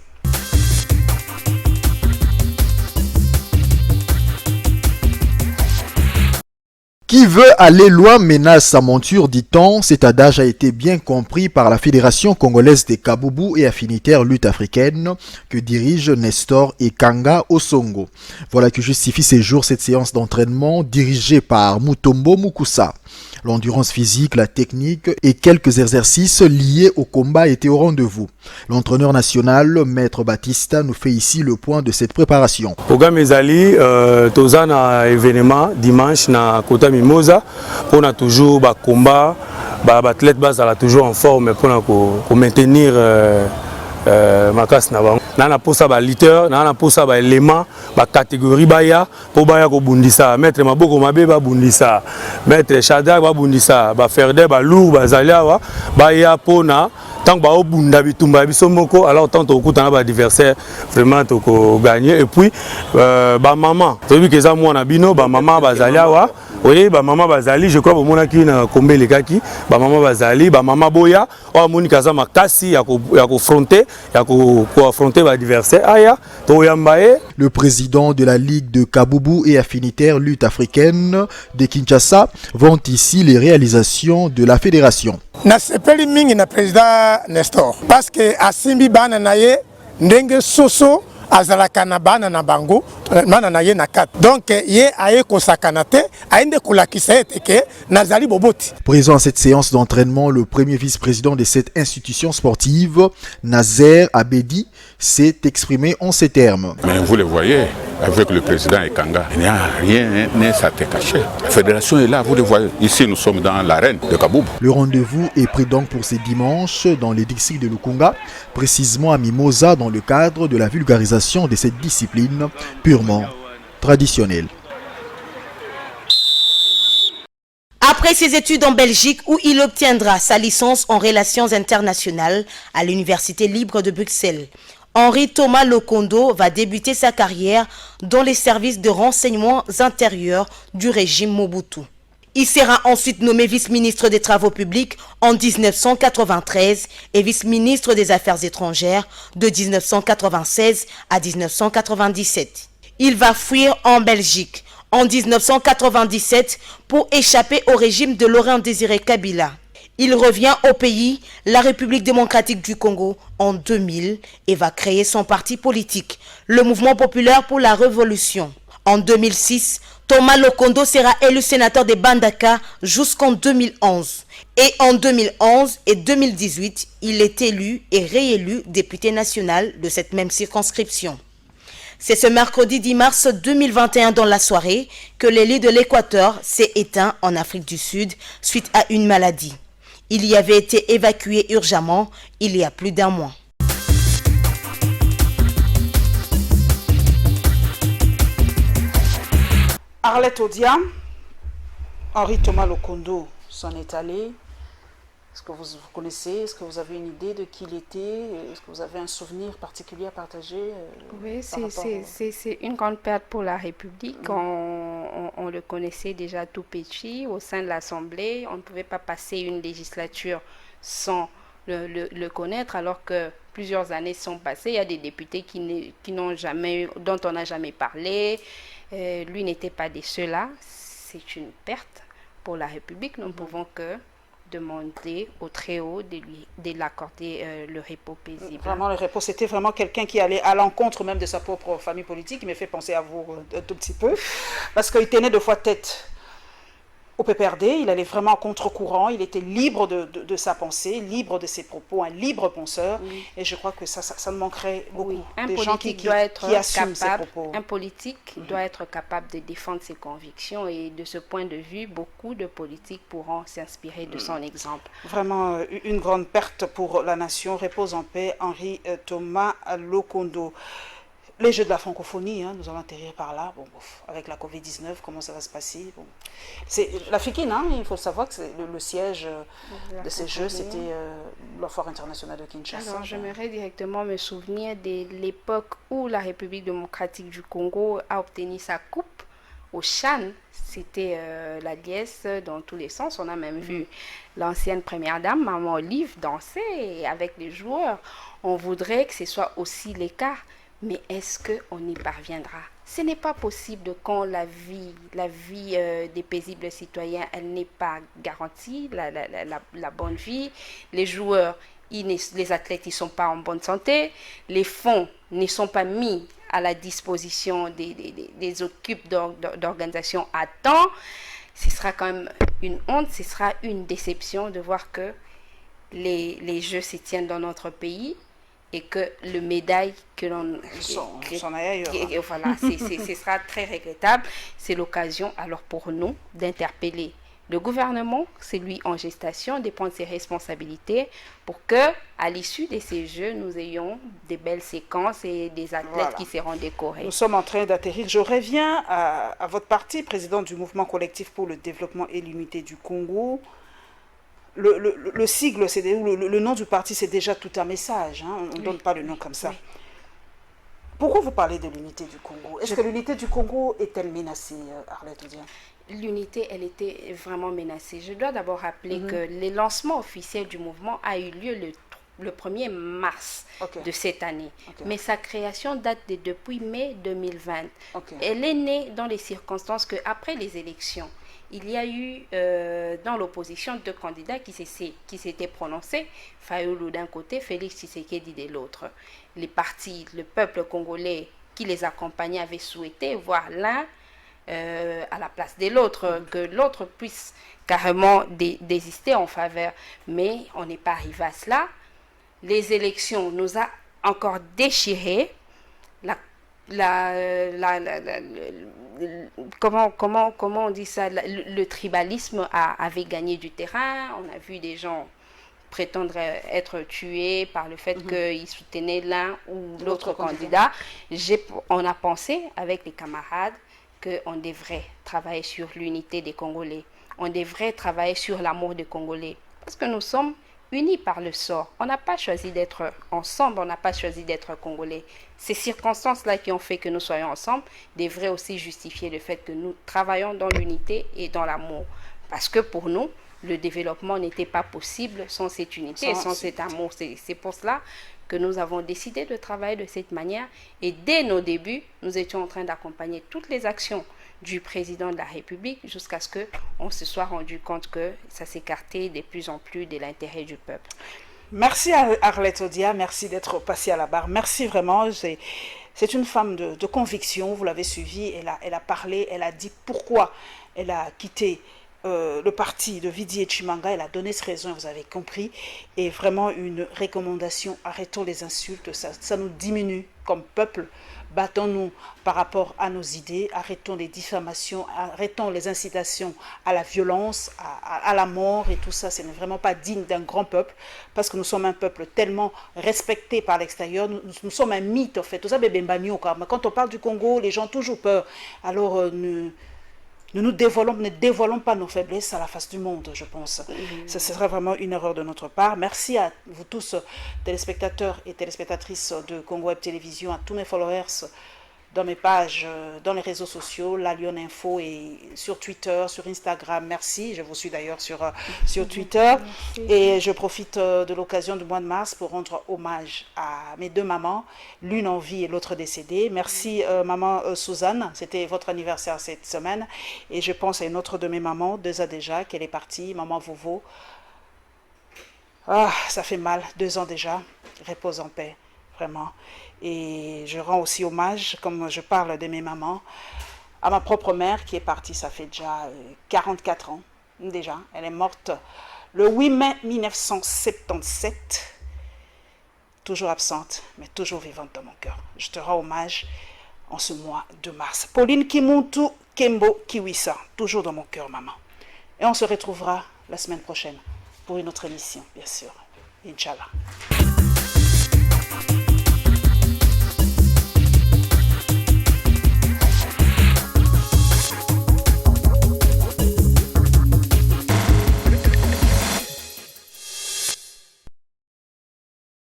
Speaker 12: Qui veut aller loin menace sa monture, dit-on. Cet adage a été bien compris par la Fédération congolaise des Kaboubou et affinitaires lutte africaine que dirige Nestor Ekanga Osongo. Voilà que justifie ces jours cette séance d'entraînement dirigée par Mutombo Mukusa. L'endurance physique, la technique et quelques exercices liés au combat étaient au rendez-vous. L'entraîneur national, Maître Batista, nous fait ici le point de cette préparation.
Speaker 8: Programme Ezali, tozana événement dimanche na Kota Mimosa, pour na toujours ba combat, ba athlète bazala toujours en forme pour na maintenir makas na bango. Nana posa ba lutteur, nana posa ba élément, ba catégorie baya pour baya ko bundisa, maître maboko mabe ba bundisa, maître Shadak ba bundisa, ba Ferde ba lourd ba zalia baya pona tant ba obunda bitumba biso moko, alors tant au kutana ba adversaire vraiment to ko gagner et puis ba maman, celui que ça moi na bino ba maman ba zalia oui, ba maman bazali, je crois que mon aki na kombe le kaki, ba maman bazali, ba maman boya, o moni kaza makasi ya ko affronter, ya ko affronter ba adversaire aya, to yambaye.
Speaker 12: Le président de la Ligue de Kaboubou et affinitaire lutte africaine de Kinshasa vante ici les réalisations de la fédération.
Speaker 22: Na sepeli mingi na président Nestor parce que asimbi bana naye ndenge soso azalaka na bana na bango mana na ye na kat donc ye aye kosakana te aende kolakisa ete ke nazali boboti.
Speaker 12: Présent à cette séance d'entraînement, le premier vice-président de cette institution sportive, Nazer Abedi, s'est exprimé en ces termes.
Speaker 23: Mais vous le voyez, avec le président Ekanga, il n'y a rien n'est à te cacher. La fédération est là, vous le voyez. Ici, nous sommes dans l'arène de Kaboubou.
Speaker 12: Le rendez-vous est pris donc pour ce dimanche dans les districts de Lukunga, précisément à Mimosa, dans le cadre de la vulgarisation de cette discipline purement traditionnelle.
Speaker 4: Après ses études en Belgique où il obtiendra sa licence en relations internationales à l'Université libre de Bruxelles, Henri Thomas Lokondo va débuter sa carrière dans les services de renseignements intérieurs du régime Mobutu. Il sera ensuite nommé vice-ministre des Travaux publics en 1993 et vice-ministre des Affaires étrangères de 1996 à 1997. Il va fuir en Belgique en 1997 pour échapper au régime de Laurent Désiré Kabila. Il revient au pays, la République démocratique du Congo, en 2000 et va créer son parti politique, le Mouvement populaire pour la révolution. En 2006, Thomas Lokondo sera élu sénateur de Bandaka jusqu'en 2011. Et en 2011 et 2018, il est élu et réélu député national de cette même circonscription. C'est ce mercredi 10 mars 2021 dans la soirée que l'élu de l'Équateur s'est éteint en Afrique du Sud suite à une maladie. Il y avait été évacué urgemment il y a plus d'un mois.
Speaker 1: Arlette Odia, Henri Thomas Lokondo s'en est allé. Est-ce que vous connaissez, est-ce que vous avez une idée de qui il était? Est-ce que vous avez un souvenir particulier à partager?
Speaker 2: Oui, c'est une grande perte pour la République. On le connaissait déjà tout petit au sein de l'Assemblée. On ne pouvait pas passer une législature sans le connaître, alors que plusieurs années sont passées. Il y a des députés dont on n'a jamais parlé. Lui n'était pas de ceux-là. C'est une perte pour la République. Nous ne pouvons que demander au Très-Haut de l'accorder le repos paisible.
Speaker 1: Vraiment, le repos, c'était vraiment quelqu'un qui allait à l'encontre même de sa propre famille politique. Il me fait penser à vous un tout petit peu, parce qu'il tenait deux fois tête au PPRD, il allait vraiment contre-courant, il était libre de sa pensée, libre de ses propos, un libre penseur, et je crois que ça ne manquerait beaucoup. Des gens qui assument ses propos.
Speaker 2: Un politique doit être capable de défendre ses convictions, et de ce point de vue, beaucoup de politiques pourront s'inspirer de son exemple.
Speaker 1: Vraiment une grande perte pour la nation. Repose en paix, Henri Thomas Lokondo. Les Jeux de la francophonie, nous allons atterrir par là. Bon, avec la Covid-19, comment ça va se passer? C'est l'Afrique, il faut savoir que le siège de ces Jeux, c'était le Foire international de Kinshasa.
Speaker 2: Alors, j'aimerais directement me souvenir de l'époque où la République démocratique du Congo a obtenu sa coupe au Chan. C'était la liesse dans tous les sens. On a même vu l'ancienne première dame, Maman Olive, danser avec les joueurs. On voudrait que ce soit aussi le cas. Mais est-ce qu'on y parviendra? Ce n'est pas possible quand la vie des paisibles citoyens, elle n'est pas garantie, la bonne vie. Les joueurs, les athlètes, ils ne sont pas en bonne santé. Les fonds ne sont pas mis à la disposition des occupes d'organisation à temps. Ce sera quand même une honte, ce sera une déception de voir que les Jeux se tiennent dans notre pays et que le médaille que l'on
Speaker 1: s'en aille ailleurs.
Speaker 2: Voilà, ce sera très regrettable. C'est l'occasion alors pour nous d'interpeller le gouvernement, c'est lui en gestation, de prendre ses responsabilités pour que, à l'issue de ces Jeux, nous ayons des belles séquences et des athlètes qui seront décorés.
Speaker 1: Nous sommes en train d'atterrir. Je reviens à votre parti, président du mouvement collectif pour le développement et l'unité du Congo. Le sigle, le nom du parti, c'est déjà tout un message. Hein. On ne donne pas le nom comme ça. Oui. Pourquoi vous parlez de l'unité du Congo? Est-ce que l'unité du Congo est-elle menacée, Arlette Odia?
Speaker 2: L'unité, elle était vraiment menacée. Je dois d'abord rappeler que le lancement officiel du mouvement a eu lieu le 1er mars de cette année. Mais sa création date depuis mai 2020. Elle est née dans les circonstances qu'après les élections, il y a eu dans l'opposition 2 candidats qui s'étaient prononcés, Fayulu d'un côté, Félix Tshisekedi de l'autre. Les partis, le peuple congolais qui les accompagnait avait souhaité voir l'un à la place de l'autre, que l'autre puisse carrément désister en faveur. Mais on n'est pas arrivé à cela. Les élections nous a encore déchiré. Comment on dit ça, le tribalisme avait gagné du terrain. On a vu des gens prétendre être tués par le fait qu'ils soutenaient l'un ou l'autre candidat. On a pensé avec les camarades qu'on devrait travailler sur l'unité des Congolais. On devrait travailler sur l'amour des Congolais. Parce que nous sommes unis par le sort. On n'a pas choisi d'être ensemble, on n'a pas choisi d'être Congolais. Ces circonstances-là qui ont fait que nous soyons ensemble devraient aussi justifier le fait que nous travaillons dans l'unité et dans l'amour. Parce que pour nous, le développement n'était pas possible sans cette unité et sans cet amour. C'est pour cela que nous avons décidé de travailler de cette manière. Et dès nos débuts, nous étions en train d'accompagner toutes les actions du président de la République jusqu'à ce qu'on se soit rendu compte que ça s'écartait de plus en plus de l'intérêt du peuple.
Speaker 1: Merci à Arlette Odia, merci d'être passée à la barre. Merci vraiment, c'est une femme de conviction, vous l'avez suivie, elle a parlé, elle a dit pourquoi elle a quitté le parti de Vidi et Chimanga. Elle a donné ses raisons, vous avez compris, et vraiment une recommandation: arrêtons les insultes, ça nous diminue comme peuple, battons-nous par rapport à nos idées, arrêtons les diffamations, arrêtons les incitations à la violence, à la mort et tout ça. Ce n'est vraiment pas digne d'un grand peuple, parce que nous sommes un peuple tellement respecté par l'extérieur, nous sommes un mythe en fait. Tout ça, mais quand on parle du Congo, les gens ont toujours peur. Alors ne dévoilons pas nos faiblesses à la face du monde, je pense. Ce serait vraiment une erreur de notre part. Merci à vous tous, téléspectateurs et téléspectatrices de Congo Web Télévision, à tous mes followers dans mes pages, dans les réseaux sociaux, La Lyon Info, et sur Twitter, sur Instagram. Merci, je vous suis d'ailleurs sur Twitter. Et je profite de l'occasion du mois de mars pour rendre hommage à mes 2 mamans, l'une en vie et l'autre décédée. Merci maman Suzanne, c'était votre anniversaire cette semaine. Et je pense à une autre de mes mamans, déjà, qu'elle est partie, maman Vovo. Ah, ça fait mal, 2 ans déjà, repose en paix. Vraiment. Et je rends aussi hommage, comme je parle de mes mamans, à ma propre mère qui est partie, ça fait déjà 44 ans déjà. Elle est morte le 8 mai 1977, toujours absente, mais toujours vivante dans mon cœur. Je te rends hommage en ce mois de mars. Pauline Kimuntu Kembo Kiwisa, toujours dans mon cœur, maman. Et on se retrouvera la semaine prochaine pour une autre émission, bien sûr. Inch'Allah.